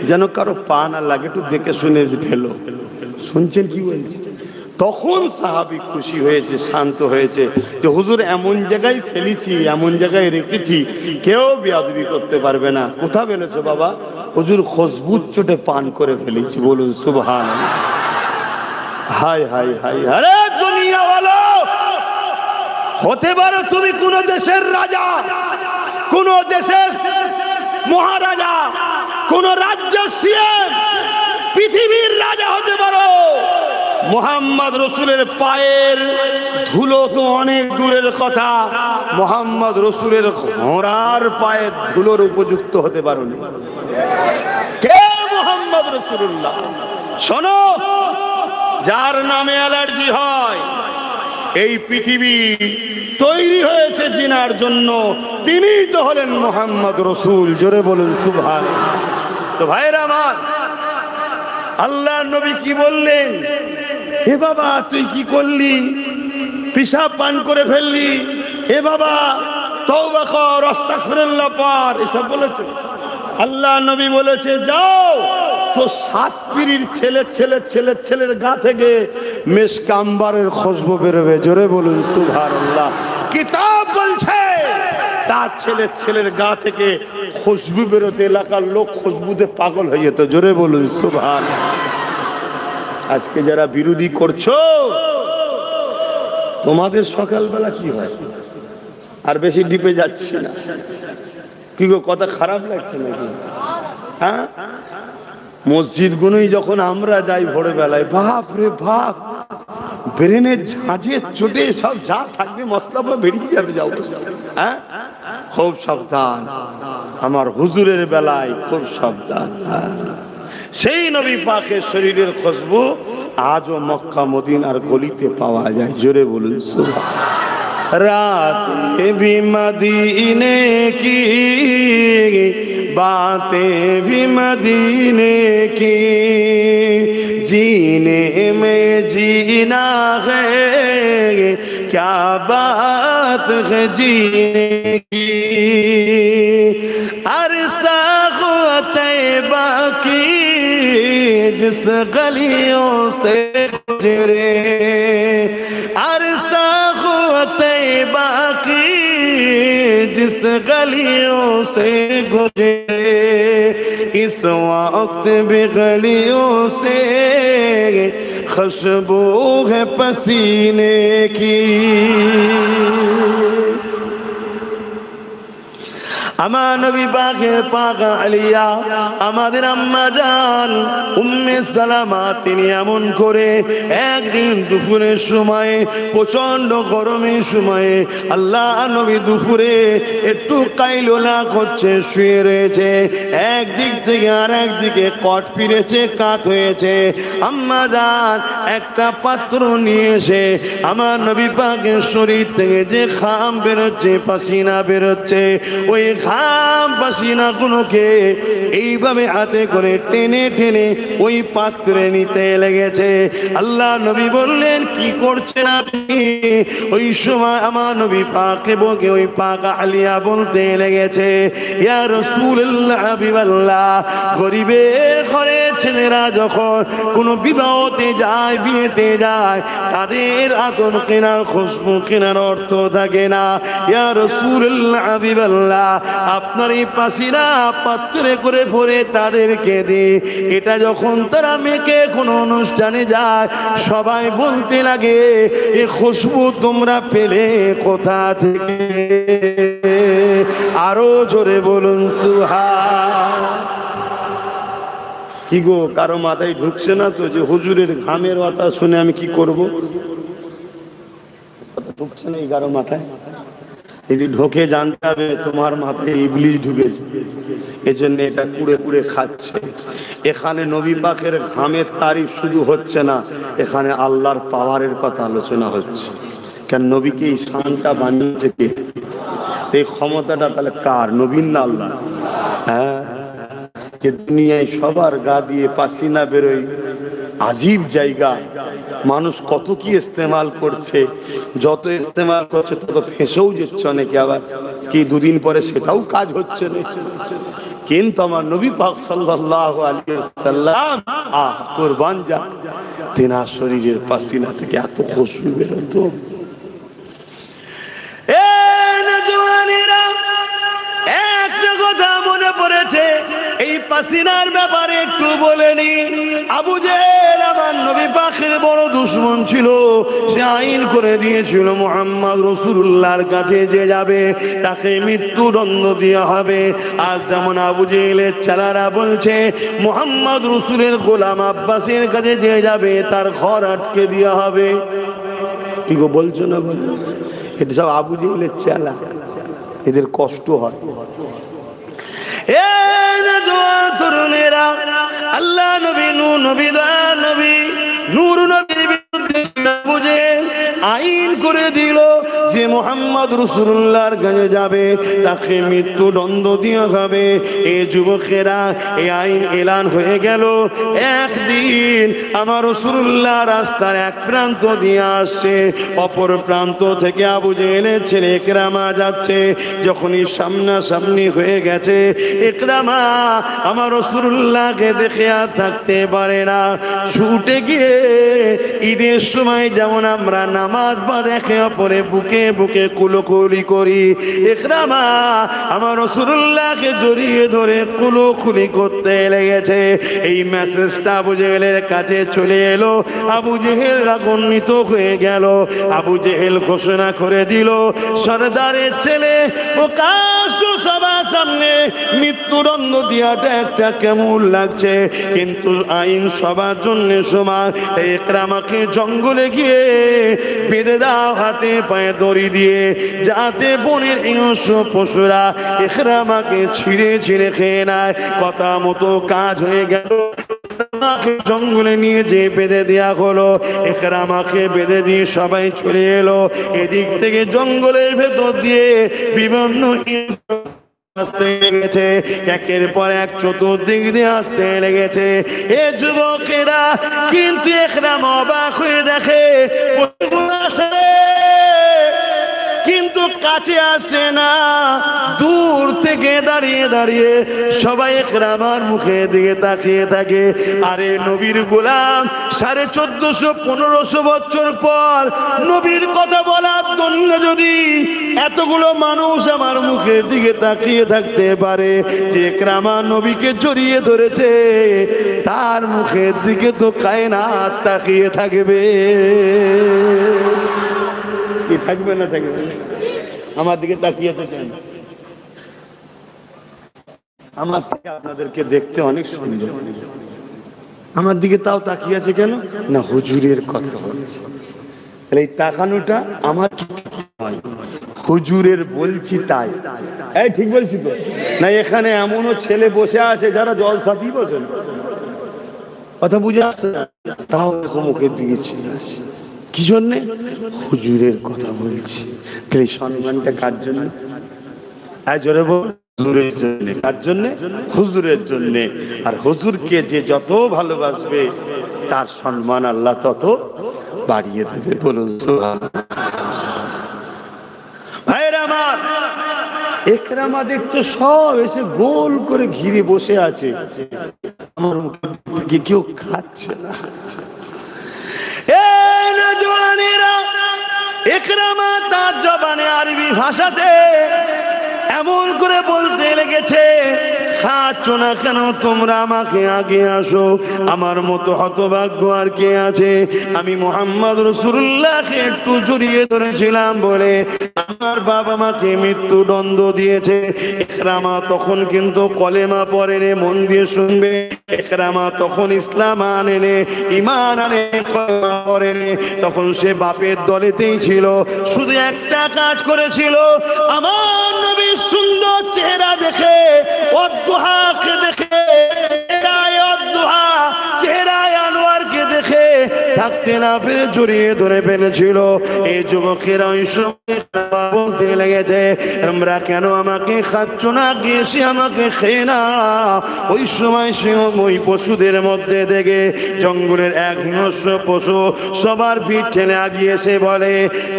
যেন কারো পা না লাগে, একটু দেখে শুনে ফেলো। শুনছেন কি বলছে? তখন সাহাবী খুশি হয়েছে, শান্ত হয়েছে যে হুজুর এমন জায়গায় ফেলেছি, এমন জায়গায় রেখেছি কেউ বেয়াদবি করতে পারবে না। কোথা ফেলেছো বাবা? হুজুর খুশবুর চোটে পান করে ফেলেছি। বলুন সুবহানাল্লাহ। হাই হাই হাই, আরে দুনিয়া ওয়ালা, হতে পারো তুমি কোন দেশের রাজা, কোন দেশের মহারাজা, কোন রাজ্যের সিএম, পৃথিবীর রাজা হতে পারো, মুহাম্মদ রসুলের পায়ের ধুলো তো অনেক দূরের কথা, মুহাম্মদ রসুলের ঘোড়ার পায়ের ধুলোর উপযুক্ত হতে পারোনি। কে মুহাম্মদ রসুল্লাহ? শোনো, যার নামে অ্যালার্জি হয়, এই পৃথিবী তৈরি হয়েছে জিনার জন্য, তিনিই তো হলেন মুহাম্মদ রসুল। জোরে বলুন সুবহানাল্লাহ। তো ভাইরা আমার, আল্লাহ নবী কি বললেন? হে বাবা তুই কি করলি? পিশাব পান করে ফেললি, হে বাবা তওবা কর, আস্তাগফিরুল্লাহ পড়, এসব বলেছে। আল্লাহ নবী বলেছে যাও তো সাত পীরের ছেলের গা থেকে মেশক আম্বারের খুশবু বেরোবে। জোরে বলুন সুবহানাল্লাহ। কিতাব বলছে তার ছেলের গা থেকে খুশবু বেরোতে এলাকার লোক খুশবুতে পাগল হয়ে যেত। জোরে বলুন সুবহানাল্লাহ। আজকে যারা বিরোধী করছো, তোমাদের সকালবেলা কি হয়? আর বেশি ডিপে যাচ্ছি না, কি গো কথা খারাপ লাগছে নাকি? হ্যাঁ, মসজিদ গুলোই যখন আমরা যাই ভোরবেলায়, বাপ রে বাপ, ব্রেনের ঝাঁঝে চোটে সব যা থাকবে মশলা বেরিয়ে যাবে। যাও, হ্যাঁ খুব সাবধান, আমার হুজুরের বেলায় খুব সাবধান। সেই নবী পাকের শরীরের খুশবু আজও মক্কা মদিনার গলিতে পাওয়া যায়। জোরে বলুন সুবহানাল্লাহ। रातें भी मदीने की, बातें भी मदीने की, जीने में जीना है, क्या बात है जीने की। अरसा हुआ तैबा की जिस गलियों से गुजरे, अरसा हुआ तैबा की जिस गलियों से गुजरे, इस वक्त भी गलियों से खुशबू है पसीने की। আমার নবী পাকের পাক আলিয়া আমাদের আম্মা জান উম্মে সালামা তিনি এমন করে একদিন দুপুরের সময়ে প্রচন্ড গরমের সময়ে আল্লাহ নবী দুপুরে একটু কাইলোলা করছে, শুয়ে রয়েছে, একদিক থেকে আর একদিকে কট ফিরেছে, কাত হয়েছে। আম্মা জান একটা পাত্র নিয়ে এসে আমার নবী পাকের শরীর থেকে যে ঘাম বেরোচ্ছে, পাসিনা বেরোচ্ছে, ওই ঘাম পাসিনা গুলোকে এইভাবে হাতে করে টেনে টেনে ওই পাত্রে নিতে লেগেছে। আল্লাহ নবী বললেন, কি করছেন আপনি? ওই সময় আমার নবী পাকে বকে ওই পাক আলিয়া বলতে লেগেছে, ইয়া রাসূলুল্লাহ হাবিবাল্লাহ, গরিবের ঘরে ছেলেরা যখন কোনো বিবাহতে যায়, বিয়েতে যায়, তাদের আতর কেনার, খুশবু কেনার অর্থ থাকে না। ইয়া রাসূলুল্লাহ হাবিবাল্লাহ, আপনার এই পাসিনা পাত্রে করে ভরে তাদেরকে দে। এটা যখন তারা মেয়েকে কোনো অনুষ্ঠানে যায়, সবাই বলতে লাগে, এ খুশবু তোমরা পেলে কোথা থেকে? আরো জোরে বলুন সুবহান। কি গো, কারো মাথায় ঢুকছে না তো যে হুজুরের ঘামের কথা শুনে আমি কি করব? ঢুকছে না এই কারো মাথায়? যদি ঢোকে জানতে হবে তোমার মাথায় ইবলিশ ঢুকেছে, এজন্য এটা কুড়ে কুড়ে খাচ্ছে। এখানে নবী পাকের ঘামের তারিফ শুধু হচ্ছে না, এখানে আল্লাহর পাওয়ারের কথা আলোচনা হচ্ছে। কেন নবীকে এই শানটা বানিয়েছে কে? এই ক্ষমতাটা তাহলে কার? নবীর না আল্লাহ? হ্যাঁ, যে দুনিয়ায় সবার গা দিয়ে পাসিনা বেরোয়, আজীব জায়গা, মানুষ কত কি ইস্তেমাল করছে, যত ইস্তেমাল করছে তত ফেঁসেও যাচ্ছে অনেকে, আবার কি দুদিন পরে সেটাও কাজ হচ্ছে না। কিন্তু আমার নবী পাক সাল্লাল্লাহু আলাইহি ওয়াসাল্লাম, আহ কুরবান যা, তিনার শরীরের পাসিনা থেকে এত খুশবু বেরোতো। একটা কথা মনে পড়েছে, এই পাসিনার ব্যাপারে একটু বলে নি। আবু জেহেল আমার নবী পাকের বড় দুশমন ছিল, সে আইন করে দিয়েছিল মুহাম্মদ রাসূলুল্লাহর কাছে যে যাবে তাকে মৃত্যুদণ্ড দেওয়া হবে। আজ যেমন আবু জেহেলের চালারা বলছে মুহাম্মদ রাসূলের গোলাম আব্বাসের কাছে যে যাবে তার ঘর আটকে দেওয়া হবে। কি গো বলছো না? বল, এটা সব আবু জেহেলের চালা, এদের কষ্ট হয়। তরুণেরা, আল্লাহ নবী, নূর নবী, দয়া নবী, নূর নবীর বিরুদ্ধে বুঝে আইন করে দিল যে মুহাম্মদ রাসূলুল্লাহর কাছে যাবে তাকে মৃত্যুদণ্ড দেওয়া হবে। এই যুবকেরা, এই আইন এলান হয়ে গেল। একদিন আমার রাসূলুল্লাহ রাস্তার এক প্রান্ত দিয়ে আসছে, অপর প্রান্ত থেকে আবু জেহেলের ছেলে ইকরামা যাচ্ছে। যখনই সামনাসামনি হয়ে গেছে, ইকরামা আমার রাসূলুল্লাহকে দেখে আর থাকতে পারে না, ছুটে গিয়ে ঈদের সময় যেমন আমরা নামাজ বা একে অপরে বুকে বুকে কুলোকুলি করি, ইকরামা আমার রাসূলুল্লাহকে জড়িয়ে ধরে কুলোকুলি করতে লেগেছে। এই মেসেজটা আবু জেহেলের কাছে চলে এলো। আবু জেহেল রাগান্বিত হয়ে গেল। আবু জেহেল ঘোষণা করে দিল, সরদারের ছেলে প্রকাশ্য সবার সামনে মৃত্যুদণ্ড দেওয়াটা একটা কেমন লাগছে, কিন্তু আইন সবার জন্য সমান। ইকরামাকে জঙ্গলে গিয়ে বেঁধে দাও হাতে পায়ে দড়ি দিয়ে, যাতে বনের হিংস্র পশুরা ইকরামাকে ছিঁড়ে ছিঁড়ে খেয়ে নেয়। কথা মতো কাজ হয়ে গেল। জঙ্গলে নিয়ে যে বেঁধে দেয়া হলো। ইকরামাকে বেঁধে দিয়ে সবাই চলে এলো। এদিক থেকে জঙ্গলের ভেতর দিয়ে বিভিন্ন আসতে লেগেছে, একের পর এক চতুর্দিক দিয়ে আসতে লেগেছে। এ যুবকেরা কিন্তু ইকরামা অবাক হয়ে দেখে কিন্তু কাছে আসছে না, দূর থেকে দাঁড়িয়ে দাঁড়িয়ে সবাই ইকরামার মুখের দিকে তাকিয়ে থাকে। আরে নবীর গোলাম 1450-1500 বছর পর নবীর কথা বলার জন্য যদি এতগুলো মানুষ আমার মুখের দিকে তাকিয়ে থাকতে পারে, যে ইকরামা নবীকে জড়িয়ে ধরেছে তার মুখের দিকে তো কায়নাত তাকিয়ে থাকবে। কি থাকবে না থাকবে? আমার দিকে তাকিয়ে থাকেন। আমার থেকে আপনাদেরকে দেখতে অনেক সুন্দর, আমার দিকে তাও তাকিয়ে আছে কেন না? হুজুরের কথা বলছে। এই তাকানোটা আমার হুজুরের বলছি তাই। এই ঠিক বলছি তো না? এখানে এমনও ছেলে বসে আছে যারা জলসাতেই বসেন, কথা বুঝে আসছে, তাও মুখের দিকে ছিল। কি জন্যে? হুজুরের কথা বলছি। তাই সম্মানটা কার জন্য? জোরে বল, হুজুরের জন্য। কার জন্য? হুজুরের জন্য। আর হুজুরকে যে যত ভালোবাসবে তার সম্মান আল্লাহ তত বাড়িয়ে দেবে। বলুন ভাইরা আমার, ইকরামা দেখতো সব এসে গোল করে ঘিরে বসে আছে, আমার মুখে কেউ খাচ্ছে না। ইকরামা তার জবানে আরবি ভাষাতে এমন করে বলতে লেগেছে, খাচ্ছ না কেন তোমরা? আমাকে আগে আসো, আমার মতো হতভাগ্য আর কে আছে? আমি মুহাম্মদ রাসূলুল্লাহকে একটু জড়িয়ে ধরেছিলাম বলে আমার বাবা মাকে মৃত্যুদণ্ড দিয়েছে। ইকরামা তখন কিন্তু কলেমা পড়েনি, মন দিয়ে শুনবে। ইকরামা তখন ইসলাম আনেনি, ঈমান আনে, কলেমা পড়েনি। তখন সে বাপের দলেতেই ছিল, শুধু একটা কাজ করেছিল, আমার নবীর সুন্দর চেহারা দেখে, অদ্দুহাকে দেখে, চেহারায় আনোয়ারকে দেখে থাকতে না পেরে জড়িয়ে ধরে ফেলেছিল। এই যুবকেরা ওই সময় বলতে লেগেছে, আমরা কেন আমাকে খাচ্ছ না? গিয়েছি আমাকে খেয়ে না। ওই সময় সে ওই পশুদের মধ্যে থেকে জঙ্গলের এক হিংস্র পশু সবার পিঠ ঠেলে আগিয়ে এসে বলে,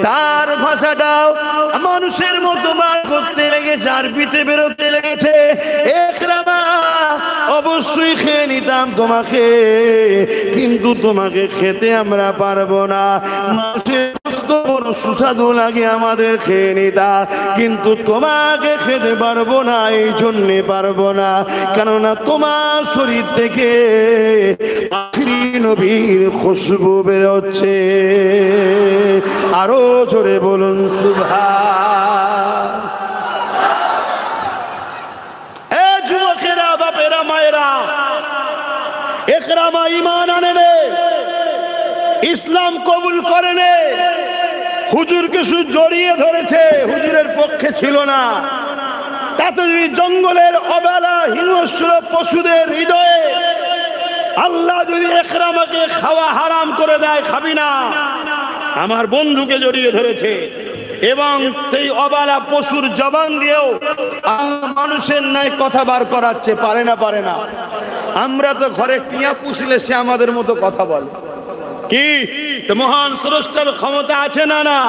তার ভাষাটাও মানুষের মতো বার করতে লেগেছে, আরবিতে বেরোতে লেগেছে, ইকরামা অবশ্যই খেয়ে নিতাম তোমাকে, কিন্তু তোমাকে খেতে আমরা পারবো না। মানুষের বড় সুস্বাদু লাগে আমাদের খেয়ে নিতা, কিন্তু তোমাকে খেতে পারবো না। এই জন্যে পারবো না, কেননা তোমার শরীর থেকে আখিরি নবীর খুশবু বেরোচ্ছে। আরো জোরে বলুন সুবহান। এ যুবকেরা, বাপেরা, মায়েরা, ইকরামা ঈমান আনেনে, ইসলাম কবুল করেনে, হুজুরকে শুধু জড়িয়ে ধরেছে, হুজুরের পক্ষে ছিল না। তাতে যদি জঙ্গলের অবেলা হিংস্র পশুদের হৃদয়ে আল্লাহ যদি ইকরামাকে খাওয়া হারাম করে দেয়, খাবি না, আমার বন্ধুকে জড়িয়ে ধরেছে এবং সেই অবালা পশুর জবান দিয়েও মানুষের ন্যায় কথা বার করাচ্ছে। পারে না? পারে না? আমরা তো ঘরে টিয়া পুষলে সে আমাদের মতো কথা বলে। কি মহান স্রষ্টার ক্ষমতা আছে না? না।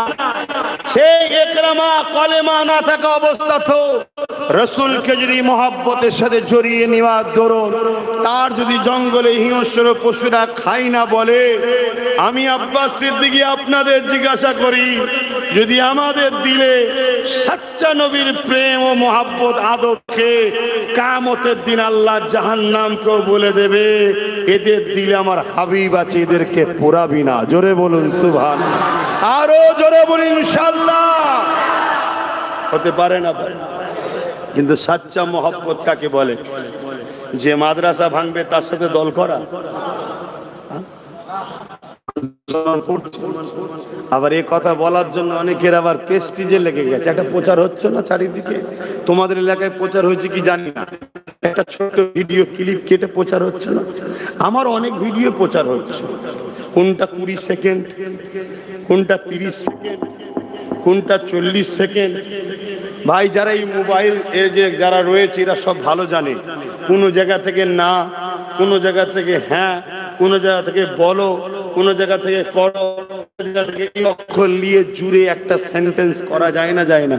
সেই ইকরামা কলেমা না থাকা অবস্থা তো রাসূলকে যদি মহব্বতের সাথে জড়িয়ে নেওয়ার দরুন তার যদি জঙ্গলে হিংস্র পশুরা খাই না বলে, আমি আব্বাস সিদ্দিকী আপনাদের জিজ্ঞাসা করি, যদি আমাদের দিলে সচ্চা নবীর প্রেম ও মহব্বত আদবকে কিয়ামতের দিন আল্লাহ জাহান্নামকেও বলে দেবে, এদের দিলে আমার হাবিব আছে, এদেরকে পোড়াবি না। জোরে বলুন সুবহানাল্লাহ। আরো জোরে বলুন ইনশাআল্লাহ। হতে পারে না? কিন্তু সচ্চা মহব্বত কাকে বলে? যে মাদ্রাসা ভাঙবে তার সাথে দল করা, আবার এই কথা বলার জন্য অনেকের আবার প্রেস্টিজে লেগে গেছে। একটা প্রচার হচ্ছে না চারিদিকে, তোমাদের এলাকায় প্রচার হয়েছে কি জানি না, একটা ছোট ভিডিও ক্লিপ কেটে প্রচার হচ্ছে না, আমার অনেক ভিডিও প্রচার হচ্ছে, কোনটা 20 সেকেন্ড, কোনটা 30 সেকেন্ড, কোনটা 40 সেকেন্ড। ভাই যারা এই মোবাইল এর যে যারা রয়েছে এরা সব ভালো জানে, কোন জায়গা থেকে না, কোন জায়গা থেকে হ্যাঁ, কোন জায়গা থেকে বলো, কোন জায়গা থেকে করো, কোন জায়গা থেকে অক্ষর নিয়ে জুড়ে একটা সেন্টেন্স করা যায় না, যায় না।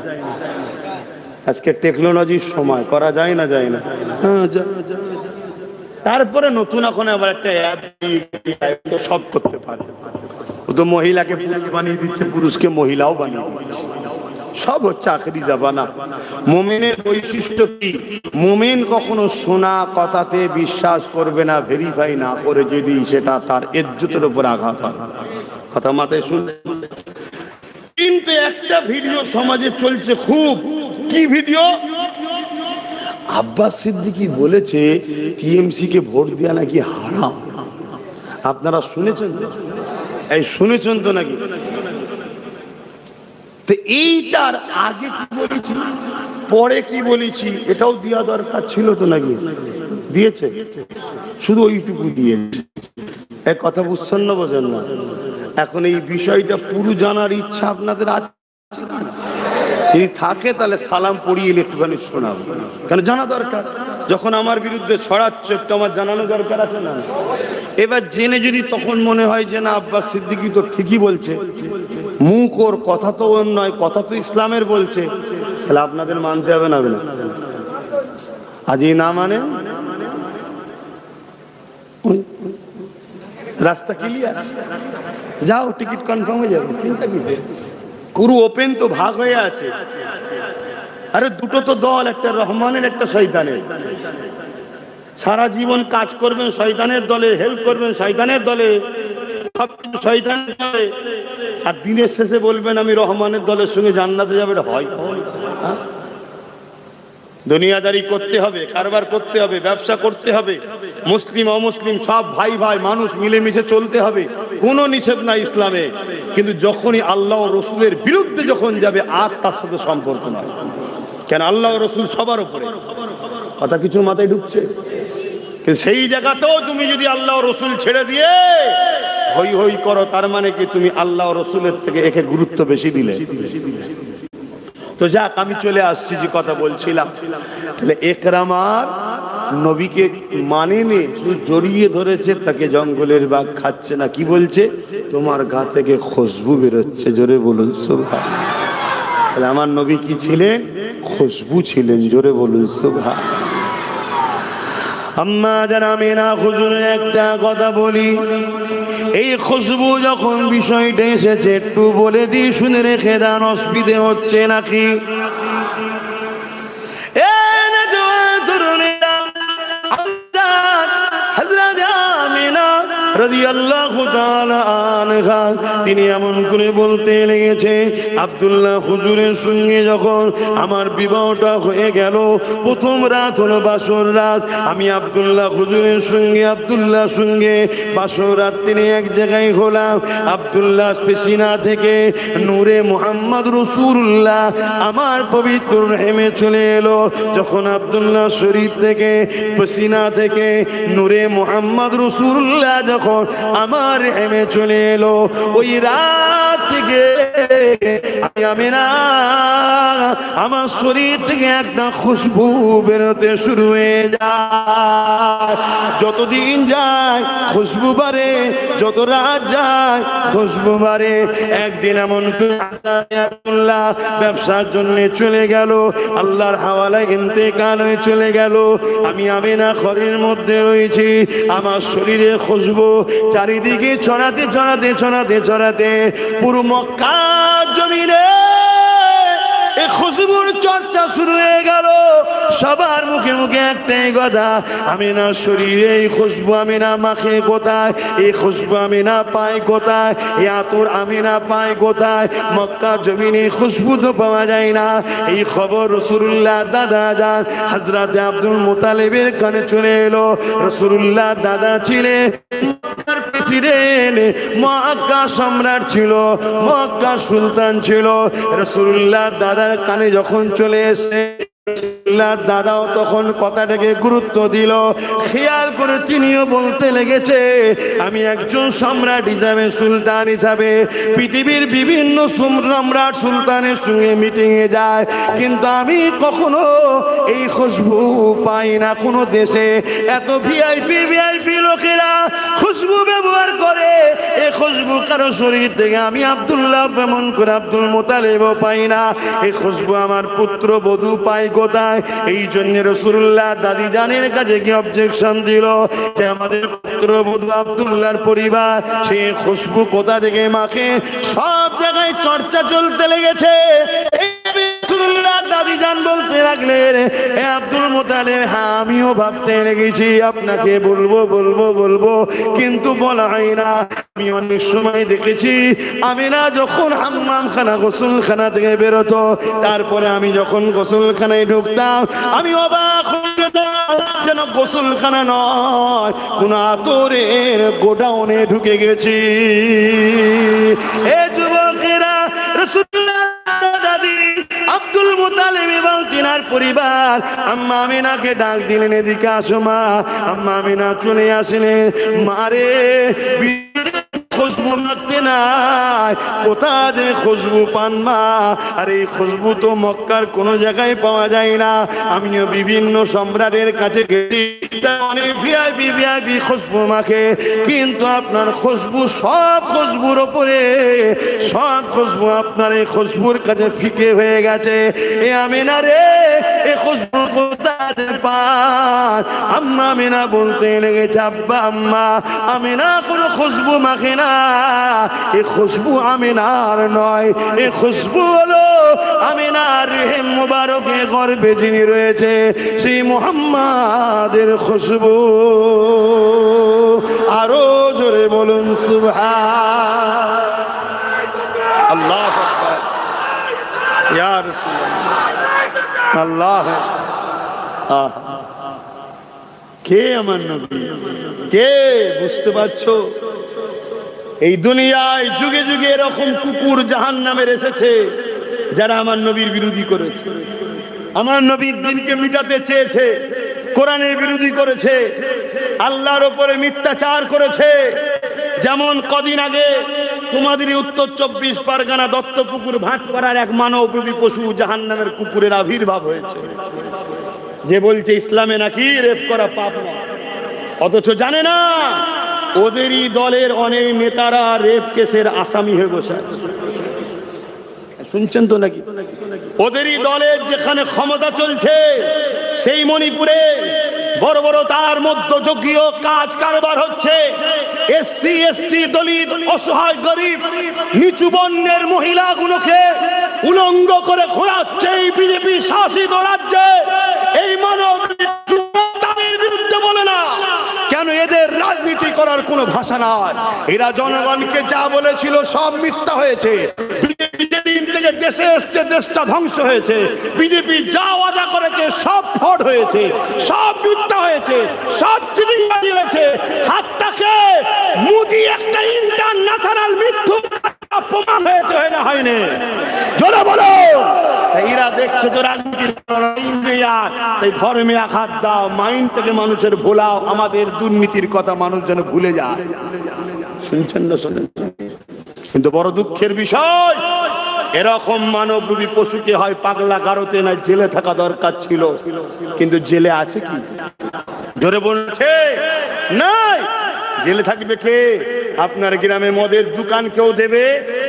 আজকে টেকনোলজির সময়, করা যায় না, যায় না। হ্যাঁ, তারপরে নতুন এখন আবার একটা অ্যাপ সব করতে পারে। ও তো মহিলাকে পুরুষ বানিয়ে দিচ্ছে, পুরুষকে মহিলাও বানিয়ে দিচ্ছে, সব হচ্ছে আখেরি জামানা। মুমিনের বৈশিষ্ট্য কি? মুমিন কখনো শোনা কথাতে বিশ্বাস করবে না, ভেরিফাই না করে, যদি সেটা তার ইজ্জতের উপর আঘাত হয়। কথা মাথায় শুনলে। কিন্তু একটা ভিডিও সমাজে চলছে খুব, কি ভিডিও? আব্বাস সিদ্দিকী বলেছে টিএমসি কে ভোট দেয়া নাকি হারাম। আপনারা শুনেছেন? এই শুনেছেন তো নাকি? তো এইটার আগে কি বলেছি, পরে কি বলেছি, এটাও দেওয়া দরকার ছিল তো নাকি? দিয়েছে, শুধু ওইটুকু দিয়েছে। এক কথা বুঝছেন না, বোঝেন না? এখন এই বিষয়টা পুরো জানার ইচ্ছা আপনাদের আছে? যদি থাকে তাহলে সালাম পড়িয়ে একটুখানি শোনাবো, কেন জানা দরকার। যখন আমার বিরুদ্ধে ছড়াচ্ছে একটু আমার জানানো দরকার আছে না? এবার জেনে যদি তখন মনে হয় যে না আব্বাস সিদ্দিকী তো ঠিকই বলছে, মুখ ওর, কথা তো ওর নয়, কথা তো ইসলামের বলছে, তাহলে আপনাদের মানতে হবে না? আজ এই না মানে রাস্তা ক্লিয়ার, যাও টিকিট কনফার্ম হয়ে যাবে, চিন্তা কি? পুরো ওপেন তো, ভাগ হয়ে আছে। আরে দুটো তো দল, একটা রহমানের একটা শয়তানের। সারা জীবন কাজ করবেন শয়তানের দলে, হেল্প করবেন শয়তানের দলে, সবকিছু শয়তানের দলে, আর দিনের শেষে বলবেন আমি রহমানের দলের সঙ্গে জান্নাতে যাবে। হয় দুনিয়াদারি করতে হবে, কারবার করতে হবে, ব্যবসা করতে হবে, মুসলিম অমুসলিম সব ভাই ভাই মানুষ মিলেমিশে চলতে হবে, কোনো নিষেধ নাই ইসলামে। কিন্তু যখনই আল্লাহ ও রসুলের বিরুদ্ধে যখন যাবে, আর তার সাথে সম্পর্ক নয়। কেন? আল্লাহ ও রসুল সবার উপরে। কথা কিছু মাথায় ঢুকছে? সেই জায়গাতেও তুমি যদি আল্লাহ ও রসুল ছেড়ে দিয়ে হই হই করো, তার মানে কি তুমি আল্লাহ ও রসুলের থেকে একে গুরুত্ব বেশি দিলে। তো যাক, আমি চলে আসছি যে কথা বলছিলাম। তাহলে একরামার নবীকে মানেনি, শুধু জড়িয়ে ধরেছে, তাকে জঙ্গলের বাঘ খাচ্ছে না। কি বলছে? তোমার গা থেকে খুশবু বেরোচ্ছে। জোরে বলুন সুবহানাল্লাহ। তাহলে আমার নবী কি ছিলেন? খুশবু ছিলেন। জোরে বলুন সুবহানাল্লাহ। আম্মা জানা আমিনা হুজুরের একটা কথা বলি, এই খুশবু যখন বিষয়টা এসেছে একটু বলে দিই, শুনে রেখে দেন, অসুবিধে হচ্ছে নাকি? তিনি এমন করে বলতে লেগেছে, আব্দুল্লাহ হুজুরের সঙ্গে যখন আমার বিবাহটা হয়ে গেল, প্রথম রাত হলো বাসর রাত, আমি আব্দুল্লাহ হুজুরের সঙ্গে বাসর রাত তিনি এক জায়গায় হলাম। আব্দুল্লাহ পেশিনা থেকে নূরে মুহাম্মদ রাসূলুল্লাহ আমার পবিত্র রহিমে চলে এলো। যখন আব্দুল্লাহ শরীফ থেকে, পেশিনা থেকে নূরে মুহাম্মদ রাসূলুল্লাহ যখন আমার হেমে চলে এলো, ওই রাত থেকে আমি না, আমার শরীর থেকে একটা খুশবু বেরোতে শুরু হয়ে যায়। যতদিন যায় খুশবু বাড়ে, যত রাত যায় খুশবু বাড়ে। একদিন এমন আব্দুল্লাহ ব্যবসার জন্য চলে গেল, আল্লাহর হাওয়ালায় ইন্তেকাল হয়ে চলে গেল। আমি আমিনা ঘরের মধ্যে রয়েছি, আমার শরীরে খুশবু চারিদিকে ছড়াতে ছড়াতে ছড়াতে ছড়াতে পুরো মক্কা জমিনে এই খুশবুর চর্চা শুরু হয়ে গেল। সবার মুখে মুখে একটাই কথা, আমিনা শরীরে এই খুশবু আমিনা মাখে কোথায়, এই খুশবু আমিনা পায় কোথায়, এই আতর আমিনা পায় কোথায়? মক্কা জমিনে খুশবু তো পাওয়া যায় না। এই খবর রাসূলুল্লাহ দাদা যান হযরত আব্দুল মুতালিবের কানে চলে এলো। রাসূলুল্লাহ দাদা ছিলেন ছিলেন, মক্কা সম্রাট ছিল, মক্কা সুলতান ছিল। রাসূলুল্লাহ দাদার কানে যখন চলে এসে দাদাও তখন কথাটাকে গুরুত্ব দিল, খেয়াল করে তিনিও বলতে লেগেছে, আমি একজন সম্রাট হিসাবে, সুলতান হিসাবে পৃথিবীর বিভিন্ন সম্রাট সুলতানের সঙ্গে মিটিংয়ে যায়, কিন্তু আমি কখনো এই খুশবু পাই না। কোনো দেশে এত ভিআইপি লোকেরা খুশবু ব্যবহার করে, এই খুশবু কারো শরীর থেকে আমি আব্দুল্লাহ এমন করে আব্দুল মুতালিবও পাই না। এই খুশবু আমার পুত্র বধূ পাই কোথায়? এই জন্য রাসূলুল্লাহ দাদি জানের কাছে কি অবজেকশন দিল যে আমাদের পুত্র বধূ আব্দুল্লাহর পরিবার সেই খুশবু কোথা থেকে মাখে। সব জায়গায় চর্চা চলতে লেগেছে। দাদি জান বলতে লাগলেন, হে আব্দুল মুতালিব, হ্যাঁ আমিও ভাবতে লেগেছি আপনাকে বলবো, কিন্তু বলা হয় না। আমি অনেক সময় দেখেছি আমিনা যখন হাম্মামখানা গোসলখানা থেকে বেরোতো, তারপরে আমি যখন গোসলখানায় ঢুকতাম আমি অবাক হয়ে যেতাম, যেন গোসলখানা নয় কোন আতরের গোডাউনে ঢুকে গেছি। এ যুবকেরা, রাসূলুল্লাহ দাদি আব্দুল মুতালিব এবং তিনার পরিবার আম্মা আমিনাকে ডাক দিলেন, এদিকে আসো মা। আম্মা আমিনা চলে আসলেন। মারে খুশবু মাখতে নাই, কোথা যে খুশবু পান মা? আর এই খুশবু তো মক্কার কোনো জায়গায় পাওয়া যায় না। আমিও বিভিন্ন সম্রাটের কাছে গেছি, অনেক ভিআইপি খুশবু মাখে, কিন্তু আপনার খুশবু সব খুশবুর ওপরে, সব খুশবু আপনার এই খুশবুর কাছে ফিকে হয়ে গেছে। এ আমিনা রে, এ খুশবু কোথায় পান? আম্মা আমিনা বলতে লেগেছে, আব্বা আম্মা আমিনা কোনো খুশবু মাখে না। এই খুশবু আমিনার নয়, এই খুশবু হলো আমিনার রেহেম মুবারকে গর্ভে যিনি রয়েছে সেই মুহাম্মাদের খুশবু। আরো জোরে বলুন সুবহান আল্লাহু আকবার, ইয়া রাসূলুল্লাহ, আল্লাহ। কে আমার নবী? কে? বুঝতে পারছো? এই দুনিয়ায় যুগে যুগে এরকম কুকুর জাহান্নামের এসেছে যারা আমার নবীর বিরোধী করেছে, আমার নবীর দিনকে মিটাতে চেয়েছে, কোরআনের বিরোধী করেছে, আল্লাহর উপরে মিথ্যাচার করেছে। যেমন কদিন আগে তোমাদের উত্তর 24 পরগনা দত্তপুকুর ভাটপাড়ার এক মানবরূপী পশু জাহান্নামের কুকুরের আবির্ভাব হয়েছে, যে বলছে ইসলামে নাকি রেপ করা পাপ না, অথচ জানে না ওদেরই দলের অনেক নেতারা রেপ কেসের আসামি হয়ে বসে আছে। শুনছেন তো নাকি? ওদেরই দলের যেখানে ক্ষমতা চলছে সেই মণিপুরে বড় বড় তার মধ্যযুগীয় কাজ কারবার হচ্ছে। এসসি এসটি দলিত অসহায় গরিব নিচু বর্ণের মহিলাগুলোকে উলঙ্গ করে ঘোরাচ্ছে এই বিজেপি শাসিত রাজ্যে। এই মানব তাদের বিরুদ্ধে বলে না কেন? এদের রাজনীতি করার কোনো ভাষা নাই। এরা জনগণকে যা বলেছিল সব মিথ্যা হয়েছে। দেশে এসছে দেশটা ধ্বংস হয়েছে। বিজেপি যা ওয়াদা করেছে সব ফ্রড হয়েছে, সব মিথ্যা হয়েছে, সব চিটিংবাজি হয়েছে। হাতটাকে মোদি একটা ইন্টারন্যাশনাল মিথ্যুক প্রমাণ হয়েছে, হয় না হয়নি? জোরে বলো। এরা দেখছে তো রাজনীতির তাই ধর্মে আঘাত দাও, মাইন্ড থেকে মানুষের ভোলাও, আমাদের দুর্নীতির কথা মানুষ যেন ভুলে যায়। শুনছেন না? শোনেন। কিন্তু বড় দুঃখের বিষয়, এরকম মানবরূপী পশুকে হয় পাগলা গারোতে না জেলে থাকা দরকার ছিল, কিন্তু জেলে আছে কি? জোরে বলছে নাই। জেলে থাকবে কে? আপনার গ্রামে মদের দোকান কেউ দেবে,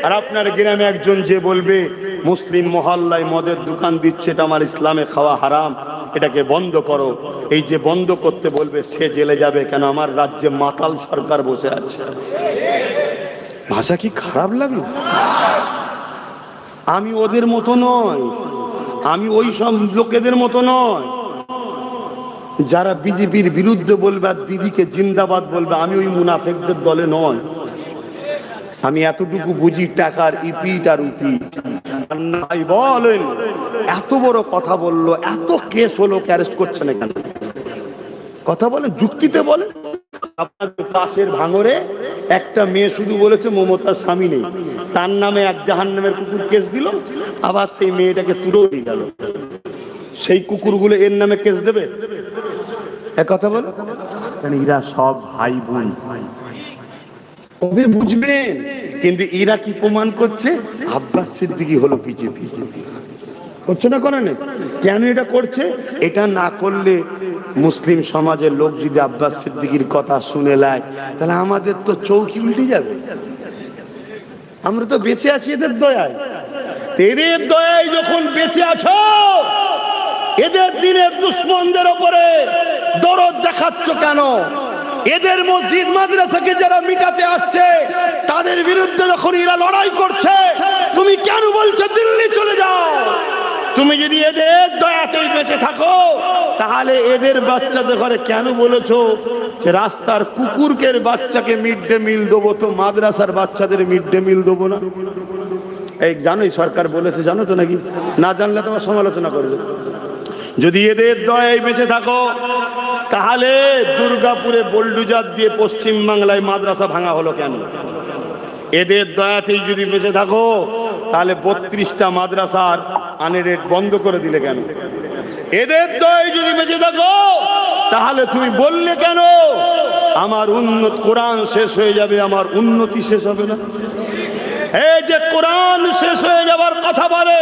আর আপনার গ্রামে একজন যে বলবে মুসলিম মহল্লায় মদের দোকান দিচ্ছে, এটা আমার ইসলামে খাওয়া হারাম, এটাকে বন্ধ করো। এই যে বন্ধ করতে বলবে সে জেলে যাবে কেন? আমার রাজ্যে মাতাল সরকার বসে আছে। ভাষা কি খারাপ লাগে? আমি ওদের মতো নয়, আমি ওই সব লোকেদের মতো নয় যারা বিজেপির বিরুদ্ধে বলবে আর দিদিকে জিন্দাবাদ বলবে। আমি ওই মুনাফেকদের দলে নয়। আমি এতটুকু বুঝি টাকার ইপিট আর উপিট। ভাই বলেন, এত বড় কথা বললো, এত কেস হলো, অ্যারেস্ট করছে না কেন? কথা বলেন, যুক্তিতে বলেন। আপনাদের পাশের ভাঙরে একটা মেয়ে শুধু বলেছে মমতার স্বামী নেই, তার নামে এক জাহান্নামের কুকুর কেস দিল, আবার সেই মেয়েটাকে তুলেও দিয়ে গেল। সেই কুকুরগুলো এর নামে কেস দেবে? এক কথা বল, এরা সব ভাই বোন, কবে বুঝবেন? কিন্তু এরা কি প্রমাণ করছে? আব্বাস সিদ্দিকী হলো বিজেপি। করছে না, করে না? কেন এটা করছে? এটা না করলে মুসলিম সমাজের লোক যদি আব্বাস সিদ্দিকীর কথা শুনে নেয়, তাহলে আমাদের তো চৌকি উল্টে যাবে। আমরা তো বেঁচে আছি এদের দয়ায়। এদের দয়ায় যখন বেঁচে আছো, এদের দিনের দুশ্মনদের উপরে দরদ দেখাচ্ছ কেন? এদের মসজিদ মাদ্রাসাকে যারা মিটাতে আসছে, তাদের বিরুদ্ধে যখন এরা লড়াই করছে, তুমি কেন বলছো দিল্লি চলে যাও? তুমি যদি এদের দয়াতেই বেঁচে থাকো, তাহলে এদের বাচ্চাদের ঘরে কেন বলেছো যে রাস্তার কুকুরকের বাচ্চাকে মিড ডে মিল দেবো, তো মাদ্রাসার বাচ্চাদের মিড ডে মিল দেবো না? এই জানোই সরকার বলেছে, জানো তো নাকি? না জানলে তোমার সমালোচনা করবে। যদি এদের দয়ায় বেঁচে থাকো, তাহলে দুর্গাপুরে বোল্ডুজার দিয়ে পশ্চিম বাংলায় মাদ্রাসা ভাঙা হলো কেন? এদের দয়াতেই যদি বেঁচে থাকো, তাহলে 32টা মাদ্রাসার আনএডেড বন্ধ করে দিলে কেন? এদের দয়ায় যদি বেঁচে থাকো, তাহলে তুমি বললে কেন আমার উন্নত কোরআন শেষ হয়ে যাবে, আমার উন্নতি শেষ হবে না? এই যে কোরআন শেষ হয়ে যাবার কথা বলে,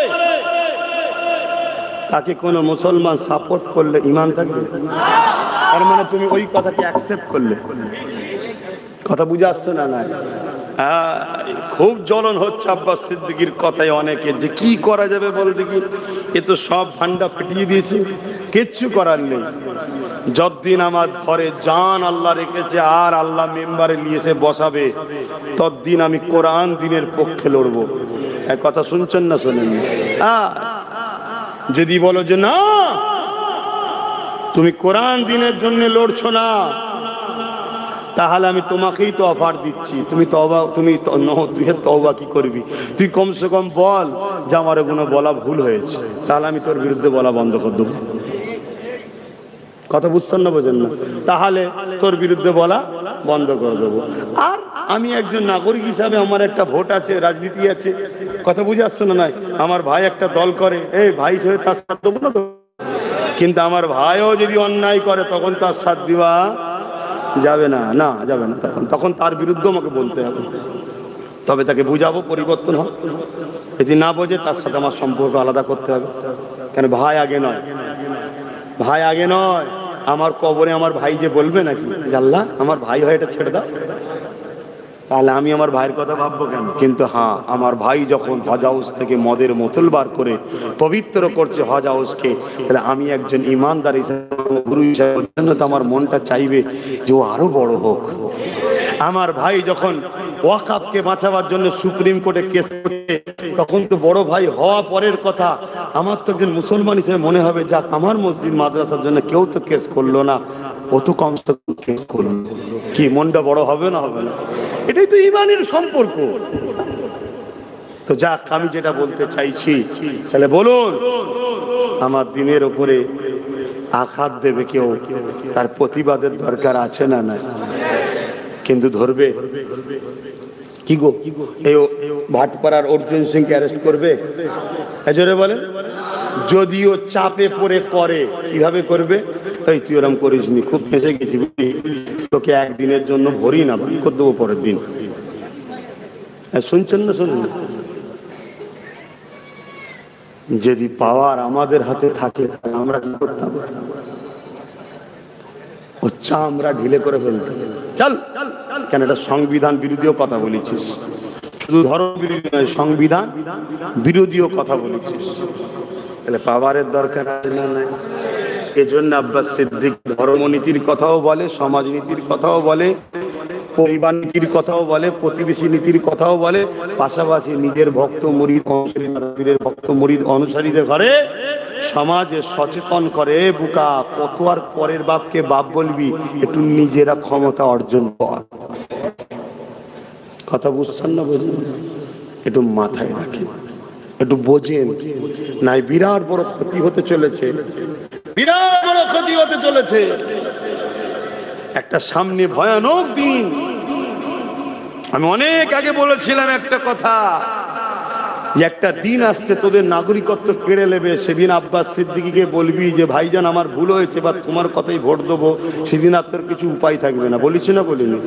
তাকে কোনো মুসলমান সাপোর্ট করলে ঈমান থাকবে? তার মানে তুমি ওই কথাকে অ্যাকসেপ্ট করলে। কথা বুঝে আসছে না? না, খুব জ্বলন হচ্ছে আব্বাস সিদ্দিকীর কথায় অনেকে, যে কি করা যাবে বল দেখি। এ তো সব ভান্ডা ফেটিয়ে দিয়েছে, কিচ্ছু করার নেই। যতদিন আমার ঘরে জান আল্লাহ রেখেছে আর আল্লাহ মেম্বারে নিয়েছে বসাবে, ততদিন আমি কোরআন দিনের পক্ষে লড়বো। এক কথা শুনছেন না শোনেন? যদি বলো যে না তুমি কোরআন দিনের জন্য লড়ছো না, তাহলে আমি তোমাকেই তো অফার দিচ্ছি, তুমি তওবা, তুই তওবা কি করবি? তুই কমসে কম বল যে আমার এগুলো বলা ভুল হয়েছে, তাহলে আমি তোর বিরুদ্ধে বলা বন্ধ করে দেবো। কথা বুঝছেন না, বোঝেন না? তাহলে তোর বিরুদ্ধে বলা বন্ধ করে দেবো। আর আমি একজন নাগরিক হিসাবে আমার একটা ভোট আছে, রাজনীতি আছে। কথা বুঝে আসছে না? নাই, আমার ভাই একটা দল করে, এই ভাই হিসেবে তার সাথ দেবো না তো? কিন্তু আমার ভাইও যদি অন্যায় করে, তখন তার সাথ দিবা যাবে না? না, যাবে না। তখন তার বিরুদ্ধে আমাকে বলতে হবে, তবে তাকে বুঝাবো পরিবর্তন হোক। যদি না বোঝে, তার সাথে আমার সম্পর্ক আলাদা করতে হবে। কেন? ভাই আগে নয়, ভাই আগে নয়। আমার কবরে আমার ভাই যে বলবে নাকি আল্লাহ আমার ভাই হয় এটা ছেড়ে দাও, তাহলে আমি আমার ভাইয়ের কথা ভাববো কেন? কিন্তু হ্যাঁ, আমার ভাই যখন হজ হাউস থেকে মদের বোতল বার করে পবিত্র করছে হজ হাউসকে, তাহলে আমি একজন ইমানদার হিসেবে, গুরু হিসেবে আমার মনটা চাইবে যে ও আরো বড় হোক। আমার ভাই যখন ওয়াকাফকে বাঁচাবার জন্য সুপ্রিম কোর্টে কেস করছে, তখন তো বড় ভাই হওয়া পরের কথা, আমার তো একজন মুসলমান হিসেবে মনে হবে, যাক আমার মসজিদ মাদ্রাসার জন্য কেউ তো কেস করলো না, ও তো কমসে কম কেস করলো। কি মনটা বড় হবে না? হবে না? এটাই তো ঈমানের সম্পর্ক। তো যাক, আমি যেটা বলতে চাইছি, তাহলে বলুন, আমার দিনের উপরে আঘাত দেবে কেউ, তার প্রতিবাদের দরকার আছে না? না, কিন্তু ধরবে কি গো? এই ভাটপাড়ার অর্জুন সিংকে অ্যারেস্ট করবে? জোরে বলে। যদিও চাপে পড়ে করে, কিভাবে করবে? এই তুই ওরম করিস নি, খুব ফেঁসে গেছি, তোকে একদিনের জন্য ভরি না, ভরি করে দেবো পরের দিন। শুনছেন না? শুনুন, যদি পাওয়ার আমাদের হাতে থাকে, আমরা কি করতাম? ও চামড়া ঢিলে করে ফেলতে। চল কেন? এটা সংবিধান বিরোধীও কথা বলেছিস, শুধু ধর্ম বিরোধী নয়, সংবিধান বিরোধীও কথা বলেছিস। তাহলে পাওয়ারের দরকার আছে না? নাই। এজন্য আব্বাস সিদ্দিক ধর্মনীতির কথাও বলে, সমাজনীতির কথাও বলে, পরিবার নীতির কথাও বলে, প্রতিবেশী নীতির কথাও বলে, পাশাপাশি নিজের ভক্ত মুরিদ অনুসারীদের ভক্ত মুরিদ অনুসারীদের ঘরে সমাজে সচেতন করে। বুকা, কত আর পরের বাপকে বাপ বলবি? একটু নিজেরা ক্ষমতা অর্জন কর। কথা বুঝছেন না? বোঝেন? একটু মাথায় রাখি, একটু বোঝেন, নাই বিরাট বড় ক্ষতি হতে চলেছে, বিরাট বড় ক্ষতি হতে চলেছে। একটা সামনে ভয়ানক দিন, আমি অনেক আগে বলেছিলাম একটা কথা, যে একটা দিন আসছে তোদের নাগরিকত্ব কেড়ে নেবে, সেদিন আব্বাস সিদ্দিকীকে বলবি যে ভাইজান আমার ভুল হয়েছে বা তোমার কথাই ভোট দেবো, সেদিন আর তোর কিছু উপায় থাকবে না। বলেছি না বলিনি?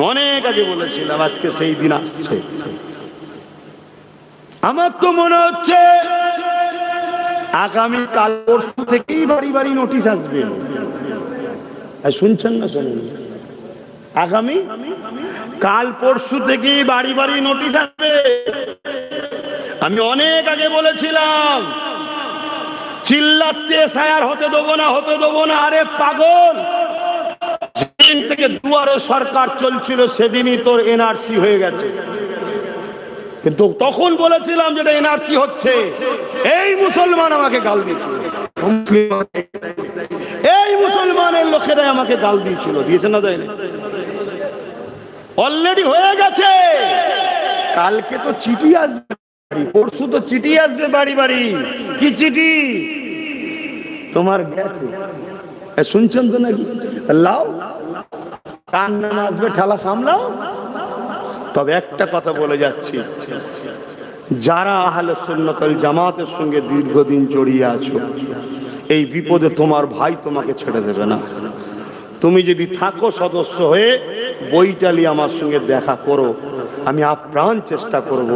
অনেক আগে বলেছিলাম, আজকে সেই দিন আসছে। আমার তো মনে হচ্ছে আগামী কাল পরশু থেকেই বাড়ি বাড়ি নোটিশ আসবে। শুনছেন না? শোনেন, আগামী কাল পরশু থেকেই বাড়ি বাড়ি নোটিশ আসবে। আমি অনেক আগে বলেছিলাম, চিল্লাচ্ছে এসআইআর হতে দেবো না, হতে দেবো না। আরে পাগল, যেদিন থেকে দুয়ারে সরকার চলছিল সেদিনই তোর এনআরসি হয়ে গেছে। কিন্তু তখন বলেছিলাম যেটা এনআরসি হচ্ছে, এই মুসলমান আমাকে গাল দিয়েছিল, এই মুসলমানের লোকেরাই আমাকে গাল দিয়েছিল। দিয়েছে না? দেয়নি? অলরেডি হয়ে গেছে। কালকে তো চিঠি আসবে, পরশু তো চিঠি আসবে বাড়ি বাড়ি। কি চিঠি? তোমার গেছে, শুনছেন তো নাকি? লাও, কান নামে আসবে, ঠেলা সামলাও। তবে একটা কথা বলে যাচ্ছি, যারা আহলে সুন্নাত ওয়াল জামাতের সঙ্গে দীর্ঘদিন জড়িয়ে আছো, এই বিপদে তোমার ভাই তোমাকে ছেড়ে দেবে না। তুমি যদি থাকো সদস্য হয়ে, বইটালি আমার সঙ্গে দেখা করো, আমি আপ্রাণ চেষ্টা করব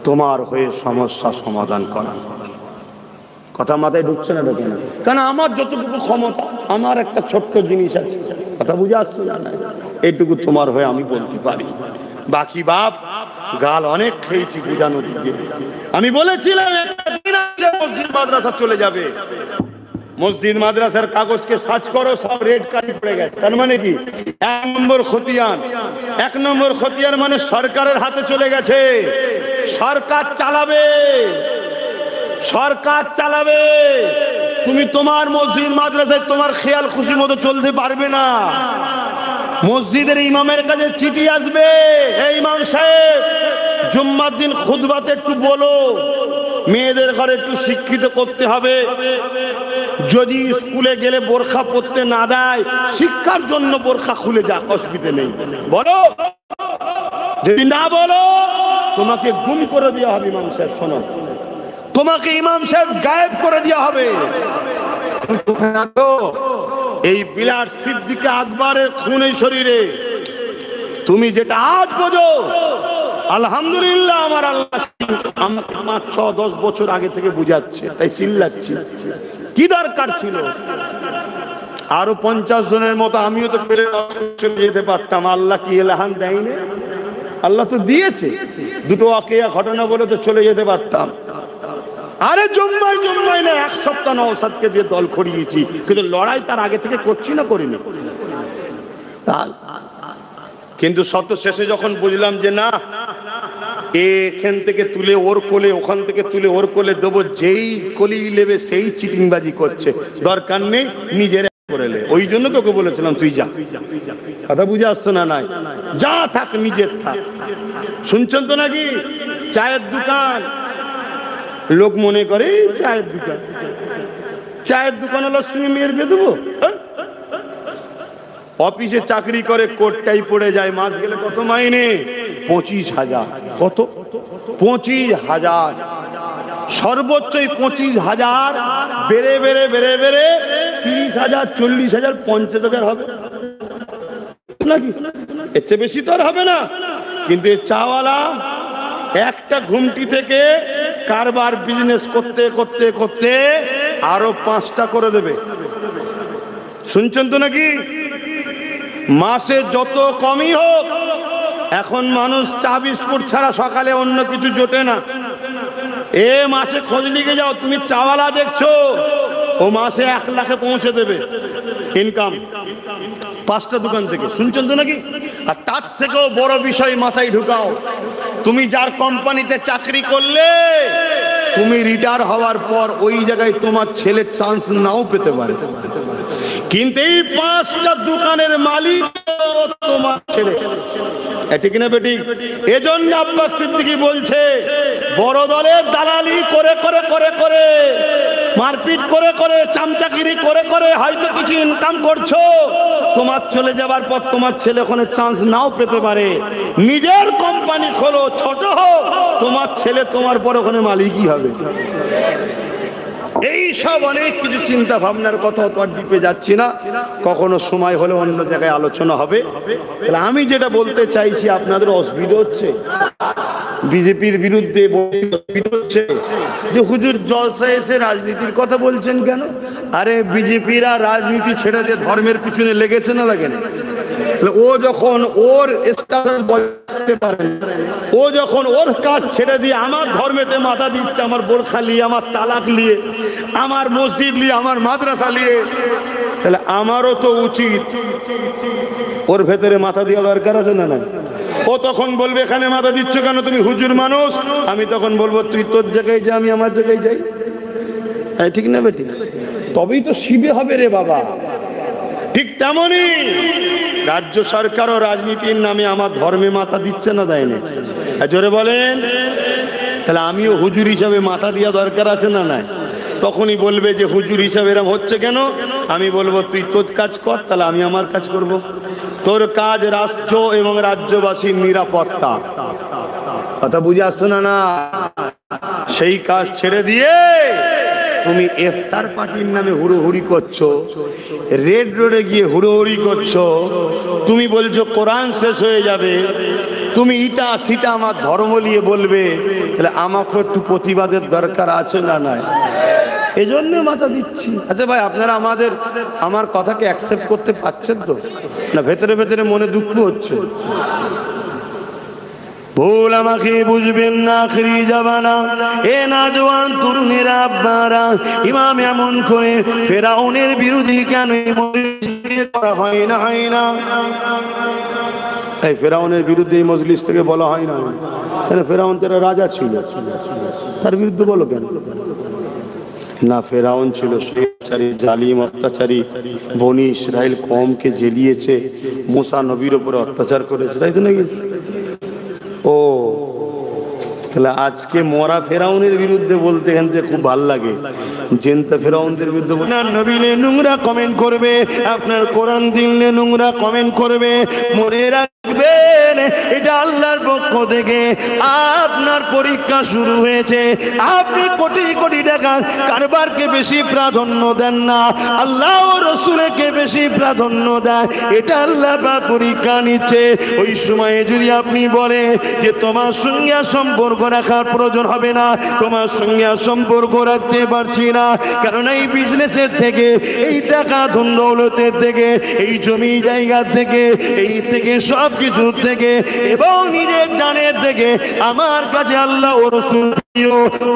তোমার হয়ে সমস্যা সমাধান করা। কথা মাথায় ঢুকছে না? ঢোকে না? কারণ আমার যতটুকু ক্ষমতা, আমার একটা ছোট্ট জিনিস আছে, কথা বুঝে আসছে না? এইটুকু তোমার হয়ে আমি বলতে পারি। বাকি বাপ গাল অনেক খেয়েছি বুঝানোর দিকে। আমি বলেছিলাম মসজিদ মাদ্রাসা চলে যাবে, মসজিদ মাদ্রাসার কাগজকে সার্চ করো, সব রেড কার্ড পড়ে গেছে। তার মানে কি? এক নম্বর খতিয়ান, এক নম্বর খতিয়ান মানে সরকারের হাতে চলে গেছে। সরকার চালাবে, সরকার চালাবে। তুমি তোমার মসজিদ মাদ্রাসায় তোমার খেয়াল খুশি মতো চলতে পারবে না। মসজিদের ইমামের কাছে চিঠি আসবে, এই ইমাম সাহেব জুম্মার দিন খুতবাতে একটু বলো, মেয়েদের ঘরে একটু শিক্ষিত করতে হবে। যদি স্কুলে গেলে বোরখা পরতে না দেয়, শিক্ষার জন্য বোরখা খুলে যাক, অসুবিধা নেই, বলো। যদি না বলো, তোমাকে গুম করে দেওয়া হবে। ইমাম সাহেব শোনো, তোমাকে ইমাম সাহেব গায়েব করে দেওয়া হবে। এই বিলাল সিদ্দিক আকবরের খুন এই শরীরে, তুমি যেটা আজ বোঝো, আলহামদুলিল্লাহ আমার আল্লাহ আমার 6-10 বছর আগে থেকে বুঝাচ্ছে, তাই চিল্লাচ্ছি। কি দরকার ছিল? আরো 50 জনের মতো আমিও তো পেরে যেতে পারতাম। আল্লাহ কি এলাহান দেয়নি? আল্লাহ তো দিয়েছে। দুটো অকেয়া ঘটনা বলে তো চলে যেতে পারতাম। আরে জম্মাই জম্মাই না, এক সপ্তাহ নওশাদকে দিয়ে দল খড়িয়েছি, কিন্তু লড়াই তার আগে থেকে করছি না, করিনি। কিন্তু সত্য শেষে যখন বুঝলাম যে না, এখান থেকে তুলে ওর কোলে, ওখান থেকে তুলে ওর কোলে দেবো, যেই কলি নেবে সেই চিটিংবাজি করছে, দরকার নেই, নিজের করে লে। ওই জন্য তোকে বলেছিলাম তুই যা। কথা বুঝে আসছে না? নাই, যা থাক, নিজের থাক। শুনছেন তো নাকি? চায়ের দোকান, লোক মনে করে চায়ের দোকান, চায়ের দোকান হলো সঙ্গে মেয়ের বিয়ে দেবো। অফিসে চাকরি করে, কোটটাই পড়ে যায়, মাস গেলে কত মাইনে? 25,000। কত? 25,000, সর্বোচ্চই 25,000। বেড়ে বেড়ে বেড়ে বেড়ে 30,000, 40,000, 50,000 হবে নাকি? এর চেয়ে বেশি তো আর হবে না। কিন্তু চাওয়ালা একটা ঘুমটি থেকে কারবার বিজনেস করতে করতে করতে আরো 5টা করে দেবে। শুনছেন তো নাকি? মাসে যত কমই হোক, এখন মানুষ চা বিস্কুট ছাড়া সকালে অন্য কিছু জোটে না। এ মাসে খোঁজ লিখে যাও, তুমি চাওয়ালা দেখছো, ও মাসে 1 লাখে পৌঁছে দেবে ইনকাম 5টা দোকান থেকে। শুনছেন তো নাকি? আর তার থেকেও বড় বিষয় মাথায় ঢুকাও, তুমি যার কোম্পানিতে চাকরি করলে, তুমি রিটায়ার হওয়ার পর ওই জায়গায় তোমার ছেলে চান্স নাও পেতে পারে, কিন্তু এই 5টা দোকানের মালিক তোমার ছেলে। ঠিক না বেটি? এজন্য আব্বাস সিদ্দিকী বলছে, বড় দলের দালালি করে করে করে করে, মারপিট করে করে, চামচাগিরি করে করে হয়তো কিছু ইনকাম করছো। তোমার চলে যাবার পর তোমার ছেলে ওখানে চান্স নাও পেতে পারে। নিজের কোম্পানি খোলো, ছোট হোক, তোমার ছেলে তোমার পর ওখানে মালিকই হবে। এই সব অনেক কিছু চিন্তা ভাবনার কথা তো আর ডিপে যাচ্ছি না, কখনো সময় হলে অন্য জায়গায় আলোচনা হবে। তাহলে আমি যেটা বলতে চাইছি, আপনাদের অসুবিধা হচ্ছে বিজেপির বিরুদ্ধে হচ্ছে যে হুজুর জলসায় এসে রাজনীতির কথা বলছেন কেন? আরে বিজেপিরা রাজনীতি ছেড়ে দিয়ে ধর্মের পিছনে লেগেছে না লাগে না? ও যখন ওর স্ট্যাটাস বজায় পারে, ও যখন ওর কাজ ছেড়ে দিয়ে আমার ধর্মেতে মাথা দিচ্ছে, আমার বোরখা নিয়ে, আমার তালাক নিয়ে, আমার মসজিদ নিয়ে, আমার মাদ্রাসা নিয়ে, তাহলে আমারও তো উচিত ওর ভেতরে মাথা দেওয়া দরকার আছে না? না, ও তখন বলবে এখানে মাথা দিচ্ছ কেন, তুমি হুজুর মানুষ। আমি তখন বলবো তুই তোর জায়গায় যা, আমি আমার জায়গায় যাই। ঠিক না বেটি? তবেই তো সিধে হবে রে বাবা। ঠিক তেমনি রাজ্য সরকারও রাজনীতির নামে আমার ধর্মে মাথা দিচ্ছে না, দেয় না? জোরে বলেন। তাহলে আমিও হুজুর হিসাবে মাথা দেওয়া দরকার আছে না? নাই? তখনই বলবে যে হুজুর হিসাবে এরকম হচ্ছে কেন? আমি বলবো তুই তোর কাজ কর, তাহলে আমি আমার কাজ করব। তোর কাজ রাষ্ট্র এবং রাজ্যবাসীর নিরাপত্তা, কথা বুঝে আসছো না? না, সেই কাজ ছেড়ে দিয়ে তুমি ইফতার পার্টির নামে হুড়োহুড়ি করছো, রেড রোডে গিয়ে হুড়োহুড়ি করছো, তুমি বলছো কোরআন শেষ হয়ে যাবে, তুমি ইটা সিটা আমার ধর্ম নিয়ে বলবে, তাহলে আমাকে একটু প্রতিবাদের দরকার আছে না? নাই? এজন্য মাথা দিচ্ছি। আচ্ছা ভাই, আপনারা আমার কথাকে অ্যাকসেপ্ট করতে পারছেন তো না? ভেতরে ভেতরে মনে দুঃখ হচ্ছে? ভুল আমাকে বুঝবেন না, আখরি জামানা এ নওজওয়ান তরুণেরা আব্বারা, ইমাম এমন করে ফেরাউনের বিরোধী কেন করা হয় না? হয় না? এই ফেরাউনের বিরুদ্ধে এই মজলিস থেকে বলা হয় না? ফেরাউন তারা রাজা ছিল, তার বিরুদ্ধে বলো কেন? না, ফেরাউন ছিল স্বৈরাচারী, জালিম, অত্যাচারী, বনি ইসরাইল কওমকে জেলিয়েছে, মুসা নবীর উপরে অত্যাচার করেছে, তাই তো নাকি? ও তাহলে আজকে মরা ফেরাউনের বিরুদ্ধে বলতে এখান থেকে খুব ভালো লাগে, জেনতা ফেরাউনদের বিরুদ্ধে আপনার নবীনে নোংরা কমেন্ট করবে, আপনার কোরআন দিলে নোংরা কমেন্ট করবে। মনে রাখবেন, এটা আল্লাহর পক্ষ থেকে আপনার পরীক্ষা শুরু হয়েছে। আপনি কোটি কোটি টাকা কারবারকে বেশি প্রাধান্য দেন না, আল্লাহ ও রাসূলকে বেশি প্রাধান্য দেয়। এটা আল্লাহ পাক পরীক্ষা নিচ্ছে। ওই সময়ে যদি আপনি বলে যে তোমার সঙ্গে সম্পর্ক রাখার প্রয়োজন হবে না, তোমার সঙ্গে সম্পর্ক রাখতে পারছি না, কারণ এই বিজনেসের থেকে, এই টাকা ধন দৌলতের থেকে, এই জমি জায়গা থেকে, এই থেকে সব কিছু থেকে এবং নিজের জানের থেকে আমার কাছে আল্লাহ ও রাসূল,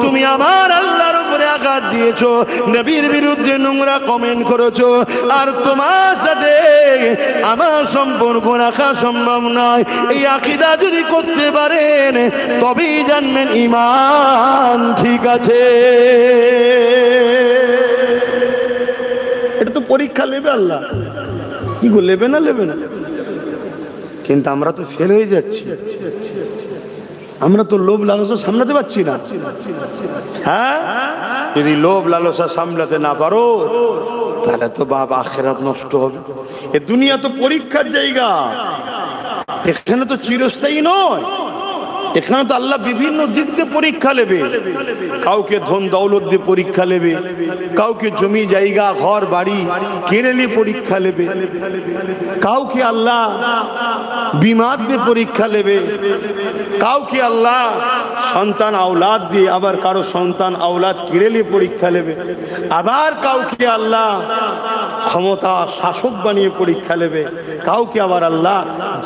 তুমি আমার আল্লাহর উপরে আঘাত দিয়েছো, নবীর বিরুদ্ধে নোংরা কমেন্ট করেছো, আর তোমার সাথে আমার সম্পর্ক রাখা সম্ভব নয়। এই আকীদা যদি করতে পারেন তবেই জানবেন ঈমান ঠিক আছে। এটা তো পরীক্ষা নেবে আল্লাহ, কি গো, নেবে না? নেবে না? কিন্তু আমরা তো ফেল হয়ে যাচ্ছি, আমরা তো লোভ লালসা সামলাতে পারছি না। হ্যাঁ, যদি লোভ লালসা সামলাতে না পারো তাহলে তো বাবা আখিরাত নষ্ট হবে। এ দুনিয়া তো পরীক্ষার জায়গা, এখানে তো চিরস্থায়ী নয়। এখানে তো আল্লাহ বিভিন্ন দিক দিয়ে পরীক্ষা নেবে। কাউকে ধন দৌলত দিয়ে পরীক্ষা নেবে, কাউকে জমি জায়গা ঘর বাড়ি কিনে নিয়ে পরীক্ষা নেবে, কাউকে আল্লাহ বিমার দিয়ে পরীক্ষা নেবে, কাউকে আল্লাহ সন্তান আওলাদ দিয়ে, আবার কারো সন্তান আওলাদ কিনে নিয়ে পরীক্ষা নেবে, আবার কাউকে আল্লাহ ক্ষমতা শাসক বানিয়ে পরীক্ষা নেবে, কাউকে আবার আল্লাহ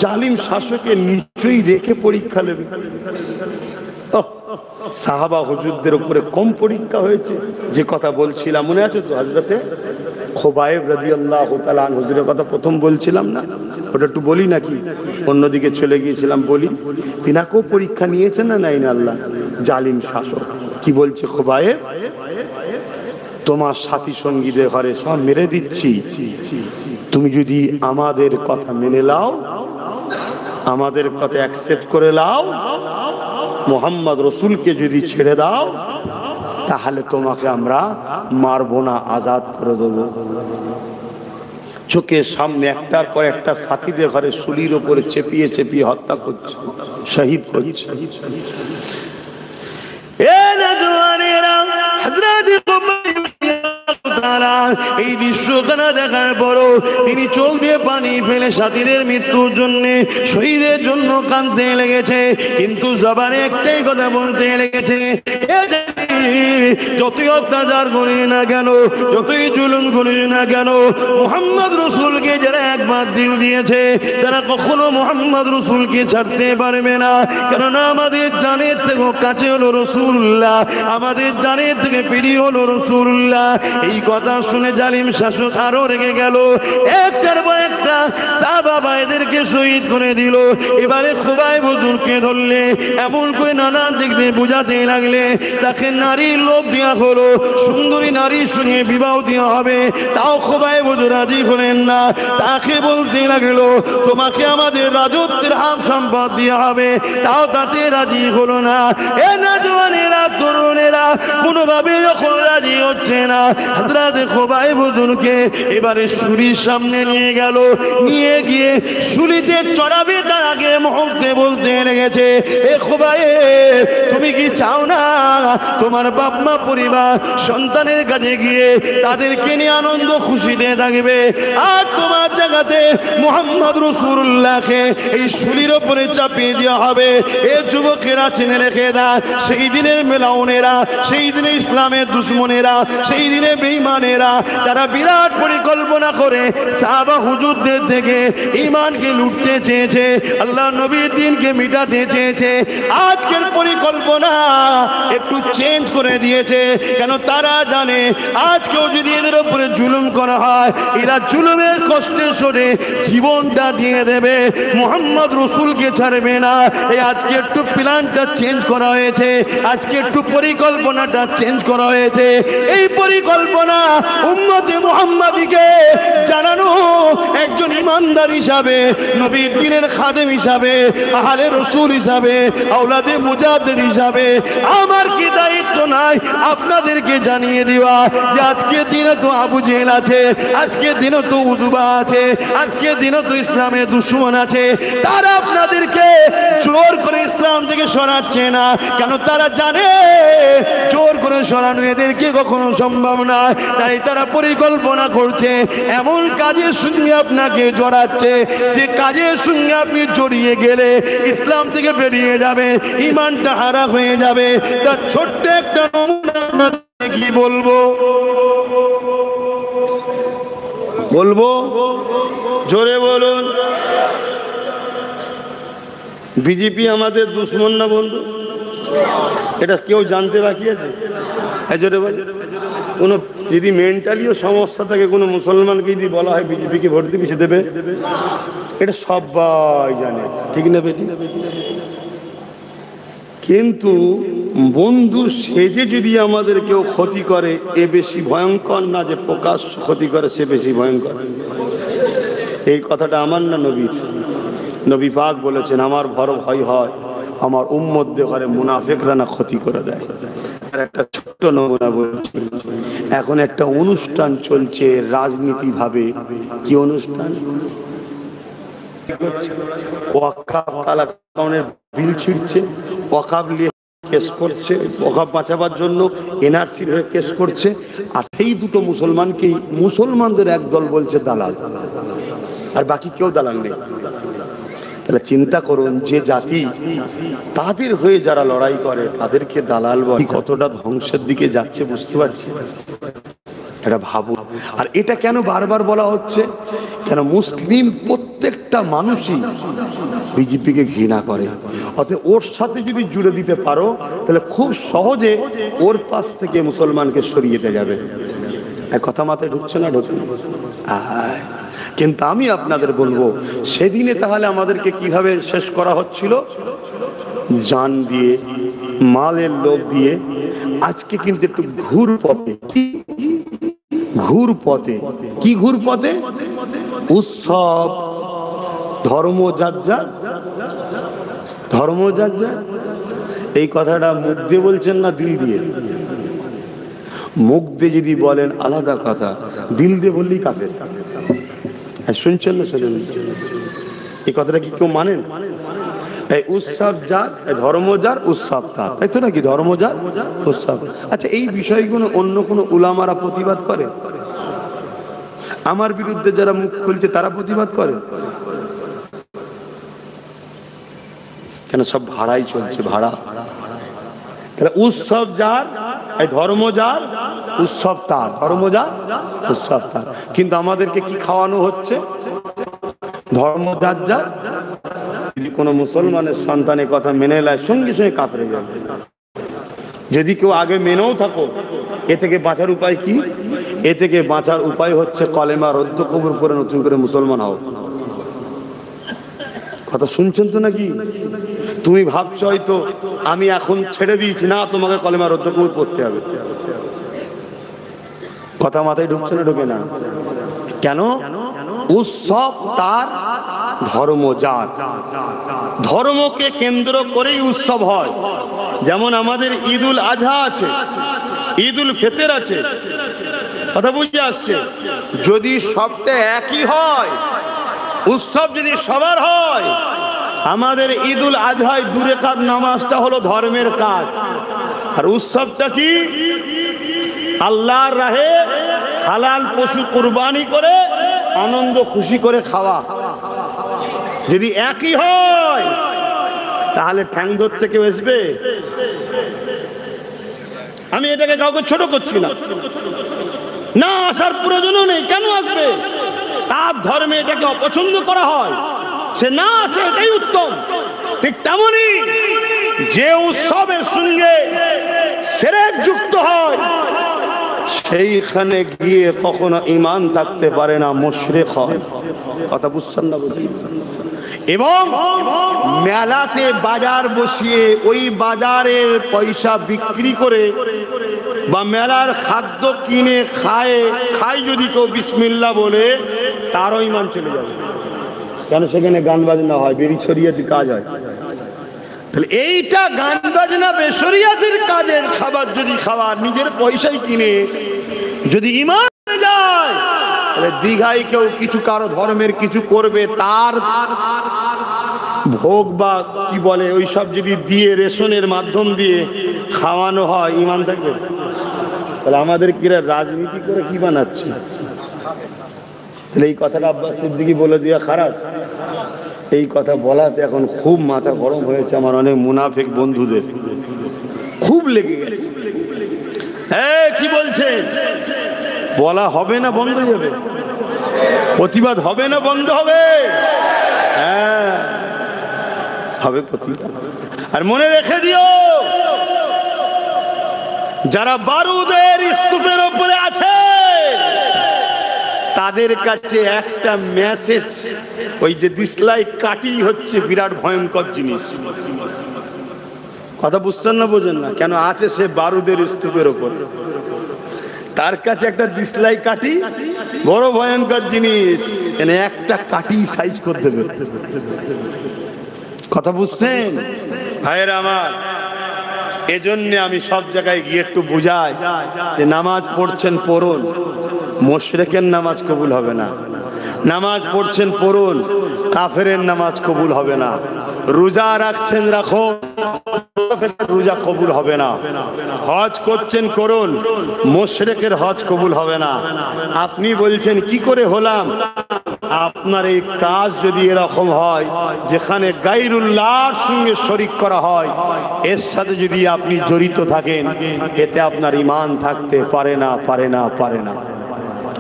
জালিম শাসকের নিচেই রেখে পরীক্ষা নেবে। সাহাবা হুজুরদের উপরে কম পরীক্ষা হয়েছে? যে কথা বলছিলাম মনে আছে তো, হযরতে খুবাইব রাদিয়াল্লাহু তাআলা আনহু হুজুরের কথা প্রথম বলছিলাম না, ওটা একটু বলি নাকি? অন্যদিকে চলে গিয়েছিলাম, বলি। তিনাকেও পরীক্ষা নিয়েছেন না নাই না আল্লাহ? জালিম শাসক কি বলছে, খুবাইব তোমার সাথী সঙ্গীদের ঘরে সব মেরে দিচ্ছি, তুমি যদি আমাদের কথা মেনে নাও, আমাদের কথা অ্যাকসেপ্ট করে নাও, মোহাম্মদ রসুলকে যদি ছেড়ে দাও তাহলে তোমাকে আমরা মারবো না, আজাদ করে দেবো। চোখের সামনে একটার পর একটা সাথীদের ঘরে শুলির ওপরে চেপিয়ে চেপিয়ে হত্যা করছে, শহীদ করছে। এই দৃশ্যখানা দেখার পরও তিনি চোখ দিয়ে পানি ফেলে সাথীদের মৃত্যুর জন্য, শহীদের জন্য কাঁদতে লেগেছে, কিন্তু জবানে একটাই কথা বলতে লেগেছে, যতই অত্যাচার করি না কেন, যতই জুলুম করি না কেন, মুহাম্মদ রসুলকে যারা একবার দিল দিয়েছে তারা কখনো মুহাম্মদ রসুলকে ছাড়তে পারবে না। কেননা আমাদের জানের থেকে কাছে হলো রসুল্লাহ, আমাদের জানের থেকে প্রিয় হলো রসুল্লাহ। এই কথা শুনে জালিম শাসক আরো রেগে গেল, একটার পর একটা সাহাবা ভাইদেরকে শহীদ করে দিল। এবারে খুবাইব হুজুরকে ধরলে, এমন করে নানা দিক দিয়ে বুঝাতে লাগলে তাকে নারীর লোভ দেওয়া হলো, সুন্দরী নারীর সঙ্গে বিবাহ দেওয়া হবে, তাও খুবাইব হুজুর রাজি হলেন না। তাকে বলতে লাগলো তোমাকে আমাদের রাজত্বের হাম সম্পদ দেওয়া হবে, তাও তাতে রাজি হলো না। এ নওজওয়ানেরা, তরুণেরা কোনোভাবে যখন রাজি হচ্ছে না, হযরত খুবাইব হুজুরকে এবারে শুলির সামনে নিয়ে গেল। নিয়ে গিয়ে শুলিতে চড়াবে তার আগে মুহূর্তে বলতে লেগেছে, এ খুবাইব তুমি কি চাও না তোমার বাপ মা পরিবার সন্তানের কাছে গিয়ে তাদেরকে নিয়ে আনন্দ খুশিতে থাকবে, আর তোমার জায়গাতে মুহাম্মদ রাসূলুল্লাহকে এই শুলির উপরে চাপিয়ে দেওয়া হবে। এ যুবকেরা চিনে রেখে দা, সেই দিনের মেলাউনেরা, সেই দিনে ইসলামের দুশ্মনেরা, সেই দিনে বেঈমানেরা তারা বিরাট পরিকল্পনা করে সাহাবা হুজুরদের থেকে ঈমানকে লুটতে চেয়েছে, আল্লাহ নবীর দ্বীনকে মিটাতে চেয়েছে। আজকের পরিকল্পনা একটু চেঞ্জ করে দিয়েছে, কেন তারা জানে আজকেও যদি এদের উপরে জুলুম করা হয় এরা জুলুমের কষ্টে সরে জীবনটা দিয়ে দেবে, মুহাম্মদ রসুলকে ছাড়বে না। এই আজকে একটু প্ল্যানটা চেঞ্জ করা হয়েছে, আজকে একটু পরিকল্পনাটা চেঞ্জ করা হয়েছে। এই পরিকল্পনা উম্মতে মুহাম্মাদিকে জানানো, একজন ইমানদার হিসাবে, নবীর দ্বীনের খাদেম হিসাবে, আহলে রসুল হিসাবে, আওলাদে মুজাদ্দিদ হিসাবে আমার কি দায়িত্ব নাই আপনাদেরকে জানিয়ে দেওয়া যে আজকের দিনে তো আবু জেহেল আছে, আজকের দিনে তো উতবা আছে, আজকের দিনে তো ইসলামের দুশমন আছে, তারা আপনাদেরকে জোর করে ইসলাম থেকে সরাচ্ছে না। কেন তারা জানে জোর করে সরানো এদেরকে কখনো সম্ভব না, তাই তারা পরিকল্পনা করছে এমন কাজের সঙ্গে আপনাকে জড়াচ্ছে যে কাজের সঙ্গে আপনি জড়িয়ে গেলে ইসলাম থেকে বেরিয়ে যাবে, ঈমানটা হারা হয়ে যাবে। তার ছোট্ট একটা নমুনা কি বলবো, জোরে বলুন। বিজেপি আমাদের দুশ্মন না বন্ধু? এটা কেউ জানতে বাকি আছে? জোরে বল। কোনো যদি মেন্টালিও সমস্যা থাকে কোনো মুসলমানকে যদি বলা হয় বিজেপিকে ভোট দিবি, সে দেবে, এটা সবাই জানে, ঠিক না বেটি? কিন্তু বন্ধু সেজে যদি আমাদের কেউ ক্ষতি করে এ বেশি ভয়ঙ্কর না যে প্রকাশ্য ক্ষতি করে সে বেশি ভয়ঙ্কর? এই কথাটা আমার না নবীর। নবী পাক বলেছেন আমার বড় ভয় হয় আমার উম্মতদের ঘরে মুনাফিকরা না ক্ষতি করে দেয়। আর একটা ছোট্ট নমুনা বলছি, এখন একটা অনুষ্ঠান চলছে রাজনীতি ভাবে। কি অনুষ্ঠান? ওয়াকফ কালাকাউনের বিল ছিড়ছে, ওয়াকফ নিয়ে কেস করছে, ওয়াকফ বাঁচাবার জন্য এনআরসির হয়ে কেস করছে, আর সেই দুটো মুসলমানকেই মুসলমানদের একদল বলছে দালাল, আর বাকি কেউ দালাল নেই। তাহলে চিন্তা করুন, যে জাতি তাদের হয়ে যারা লড়াই করে তাদেরকে দালাল বলে, কতটা ধ্বংসের দিকে যাচ্ছে বুঝতে পারছি? এটা ভাবুন। আর এটা কেন বারবার বলা হচ্ছে? কেন মুসলিম প্রত্যেকটা মানুষই বিজেপিকে ঘৃণা করে, অতএব ওর সাথে যদি জুড়ে দিতে পারো তাহলে খুব সহজে ওর পাশ থেকে মুসলমানকে সরিয়ে দেওয়া যাবে। এক কথা মাথায় ঢুকছে না? ঢুকছে। কিন্তু আমি আপনাদের বলবো সেদিনে তাহলে আমাদেরকে কিভাবে শেষ করা হচ্ছিল? জান দিয়ে, মালের লোভ দিয়ে। আজকে কিন্তু একটু ঘুর পথে, ঘুর পথে, কি ঘুর পথে? উৎসব, ধর্ম যার যার, ধর্ম যার যার। এই কথাটা মুখ দিয়ে বলছেন না দিল দিয়ে? মুখ দিয়ে যদি বলেন আলাদা কথা, দিল দিয়ে বললেই কাফের। শুনছেন না? শুনুন, এই কথাটা কি কেউ মানেন? এই উৎসব যার, ধর্ম যার, উৎসব তার, তাই তো নাকি? ধর্ম যার, উৎসব। আচ্ছা, এই বিষয়গুলো অন্য কোনো উলামারা প্রতিবাদ করে? আমার বিরুদ্ধে যারা মুখ খুলছে তারা প্রতিবাদ করে কেন? সব ভাড়াই চলছে, ভাড়া। তাহলে উৎসব যার, এই ধর্ম যার, উৎসব তার, ধর্ম যার, উৎসব তার। কিন্তু আমাদেরকে কি খাওয়ানো হচ্ছে? ধর্ম যার যার। যদি কোনো মুসলমানের সন্তানের কথা মেনে নেয়, সঙ্গে সঙ্গে কাফের হয়ে যাবে। যদি কেউ আগে মেনেও থাকো, এ থেকে বাঁচার উপায় কি? এ থেকে বাঁচার উপায় হচ্ছে কলেমা রদ্দ কবুল করে নতুন করে মুসলমান হও। কথা শুনছেন তো নাকি? তুমি ভাবছো হয়তো আমি এখন ছেড়ে দিয়েছি, না, তোমাকে কলেমা রদ্দ কবুল করতে হবে। কথা মাথায় ঢুকছে না? ঢুকে না কেন? উৎসব তার, ধর্ম যার। ধর্মকে কেন্দ্র করেই উৎসব হয়। যেমন আমাদের ঈদুল আজহা আছে, ঈদুল ফিতর আছে। কথা বুঝে আসছে? যদি সবটা একই হয়, উৎসব যদি সবার হয়, আমাদের ঈদুল আজহায় 2 রাকাত নামাজটা হলো ধর্মের কাজ, আর উৎসবটা কি? আল্লাহর রাহে হালাল পশু কুরবানি করে আনন্দ খুশি করে খাওয়া। যদি একই হয় তাহলে ঠ্যাং ধরতে কেউ আসবে? আমি এটাকে কাউকে ছোট করছি না, না আসার প্রয়োজনও নেই। কেন আসবে? তার ধর্মে এটাকে অপছন্দ করা হয়, সে না আসে, এটাই উত্তম। ঠিক তেমনই যে উৎসবের সঙ্গে শিরক যুক্ত হয়, সেইখানে গিয়ে কখনো ঈমান থাকতে পারে না, মুশরিক হয়। কথা বুঝছেন না? বুঝি। এবং মেলাতে বাজার বসিয়ে ওই বাজারের পয়সা বিক্রি করে বা মেলার খাদ্য কিনে খায় যদি কেউ বিসমিল্লাহ বলে, তারও ঈমান চলে যাবে। কেন? সেখানে গান বাজনা হয়, বেরি শরিয়াতি কাজ হয়। তাহলে এইটা গান বাজনা বেশরিয়াতের কাজের খাবার যদি খাওয়া নিজের পয়সায় কিনে যদি ঈমান যায়, তাহলে দীঘায় কেউ কিছু কারো ধর্মের কিছু করবে, তার ভোগ বা কি বলে ওই সব যদি দিয়ে রেশনের মাধ্যম দিয়ে খাওয়ানো হয়, ঈমান থাকবে? তাহলে আমাদের কিরা রাজনীতি করে কি বানাচ্ছে? তাহলে এই কথাটা আব্বাস সিদ্দিকী বলে দেওয়া খারাপ? এই কথা বলাতে এখন খুব মাথা গরম হয়েছে আমার অনেক মুনাফিক বন্ধুদের, খুব লেগে গেছে। কি বলছেন? বলা হবে না বন্ধ হয়ে যাবে? প্রতিবাদ হবে না বন্ধ হবে? হ্যাঁ হবে প্রতিবাদ। আর মনে রেখে দিও, যারা বারুদের স্তূপের উপরে আছে তাদের কাছে একটা মেসেজ, ওই যে দিশলাই কাটি হচ্ছে বিরাট ভয়ঙ্কর জিনিস। কথা বুঝছেন না? বোঝেন না? কেন? আছে সে বারুদের স্তূপের উপর, তার কাছে একটা দিশলাই কাটি বড় ভয়ঙ্কর জিনিস, এনে একটা কাটি সাইজ করে দেবে। কথা বুঝছেন ভাইয়েরা আমার? এজন্য আমি সব জায়গায় গিয়ে একটু বুঝাই যে নামাজ পড়ছেন পড়ুন, মুশরিকের নামাজ কবুল হবে না। নামাজ পড়ছেন পড়ুন, কাফেরের নামাজ কবুল হবে না। রোজা রাখছেন রাখো, রোজা কবুল হবে না। হজ করছেন করুন, মুশরিকের হজ কবুল হবে না। আপনি বলছেন কি করে হলাম? আপনার এই কাজ যদি এরকম হয় যেখানে গায়রুল্লাহর সঙ্গে শরীক করা হয়, এর সাথে যদি আপনি জড়িত থাকেন, এতে আপনার ঈমান থাকতে পারে না, পারে না, পারে না।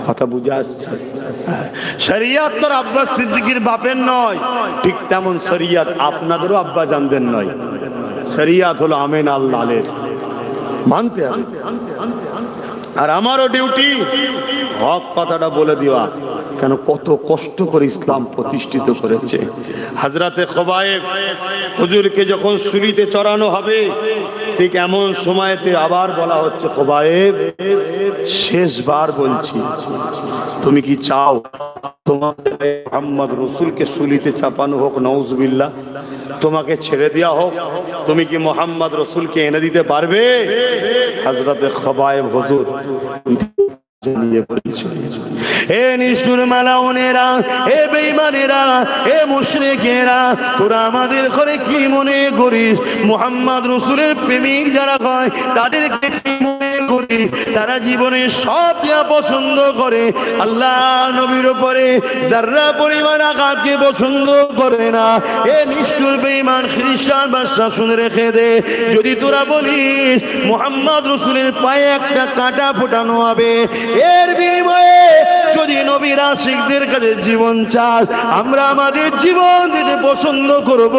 কথা বুঝে আসছে? শরিয়ত তো আব্বাস সিদ্দিকীর বাপের নয়, ঠিক তেমন শরিয়ত আপনাদেরও আব্বা জানদের নয়। শরিয়ত হলো আমিন আল্লাহর, মানতে হবে। আর আমারও ডিউটি হক কথাটা বলে দেওয়া। কেন? কত কষ্ট করে ইসলাম প্রতিষ্ঠিত করেছে। হযরতে খুবাইব হুজুরকে যখন শুলিতে চড়ানো হবে, ঠিক এমন সময়তে আবার বলা হচ্ছে, খুবাইব শেষবার বলছি, তুমি কি চাও তোমার মুহাম্মদ রাসূলকে শুলিতে চাপানো হোক? নাউজুবিল্লাহ। তোমাকে ছেড়ে দেওয়া হোক, তুমি কি মোহাম্মদ রসুলকে এনে দিতে পারবে? হযরতে খবায়েব হুজুর এ নিষ্ঠুর মালাউনেরা, এ বেঈমানেরা, এ মুশরিকেরা, তোরা আমাদের ঘরে কি মনে করিস? মুহাম্মদ রাসূলের প্রেমিক যারা হয় তাদেরকে কি মনে করিস? তারা জীবনে সব যা পছন্দ করে, আল্লাহ নবীর উপরে যারা পরিমাণ আঘাতকে পছন্দ করে না। এ নিষ্ঠুর বেঈমান খ্রিস্টান বাদশা শুনে রেখে দে, যদি তোরা বলিস মুহাম্মদ রাসূলের পায়ে একটা কাঁটা ফোটানো হবে, এর বিনিময়ে যদি নবীর আশিকদের কাছে জীবন চাস, আমরা আমাদের জীবন দিতে পছন্দ করব।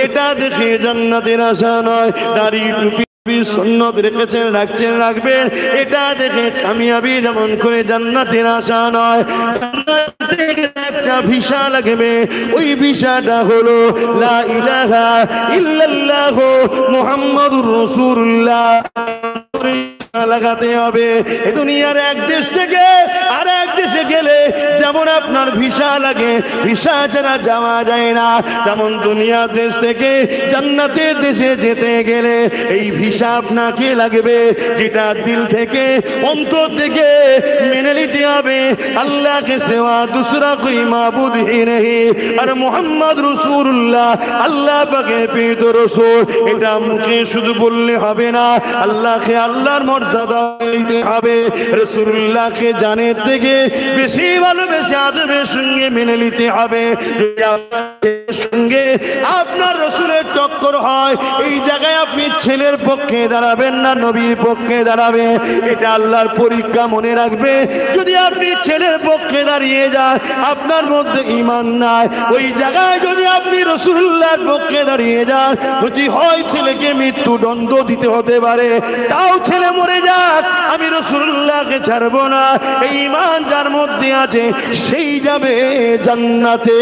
এটা দেখে জান্নাতের আশা নয়, দাড়ি টুপি সুন্নত রেখেছেন, রাখছেন, রাখবেন, এটা দেখে কামিয়াবি যেমন করে জান্নাতের আশা নয়। একটা ভিসা লাগবে, ওই ভিসাটা হলো লা ইলাহা ইল্লাল্লাহ মুহাম্মাদুর রাসূলুল্লাহ লাগাতে হবে। এই দুনিয়ার এক দেশ থেকে আর এক দেশে গেলে যেমন আপনার ভিসা লাগে, ভিসা ছাড়া যাওয়া যায় না, তেমন দুনিয়ার দেশ থেকে জান্নাতের দেশে যেতে গেলে এই ভিসা আপনাকে লাগবে, যেটা দিল থেকে অন্তর থেকে মেনে নিতে হবে। আল্লাহকে সেবা দুসরা কোই মাবুদ হি নেহি, আর মুহাম্মদ রাসূলুল্লাহ আল্লাহ পাকের প্রিয় রাসূল। এটা মুখে শুধু বললে হবে না, আল্লাহকে আল্লাহর মর্যাদা দিতে হবে, রাসূলুল্লাহকে জানের থেকে বেশি ভালোবেসে আদবের সঙ্গে মেনে নিতে হবে। যদি আপনার সঙ্গে আপনার রাসূলের টক্কর হয়, এই জায়গায় আপনি ছেলের পক্ষে দাঁড়াবেন না নবীর পক্ষে দাঁড়াবেন, এটা আল্লাহর পরীক্ষা, মনে রাখবে। যদি আপনি ছেলের পক্ষে দাঁড়িয়ে যান, আপনার মধ্যে ঈমান নাই, ওই জায়গায় যদি আপনি রাসূলুল্লাহর পক্ষে দাঁড়িয়ে যান, যদি হয় ছেলেকে মৃত্যুদণ্ড দিতে হতে পারে, তাও ছেলে মরে যাক, আমি রাসূলুল্লাহকে ছাড়বো না। এই ঈমান যার মধ্যে আছে সেই যাবে জান্নাতে।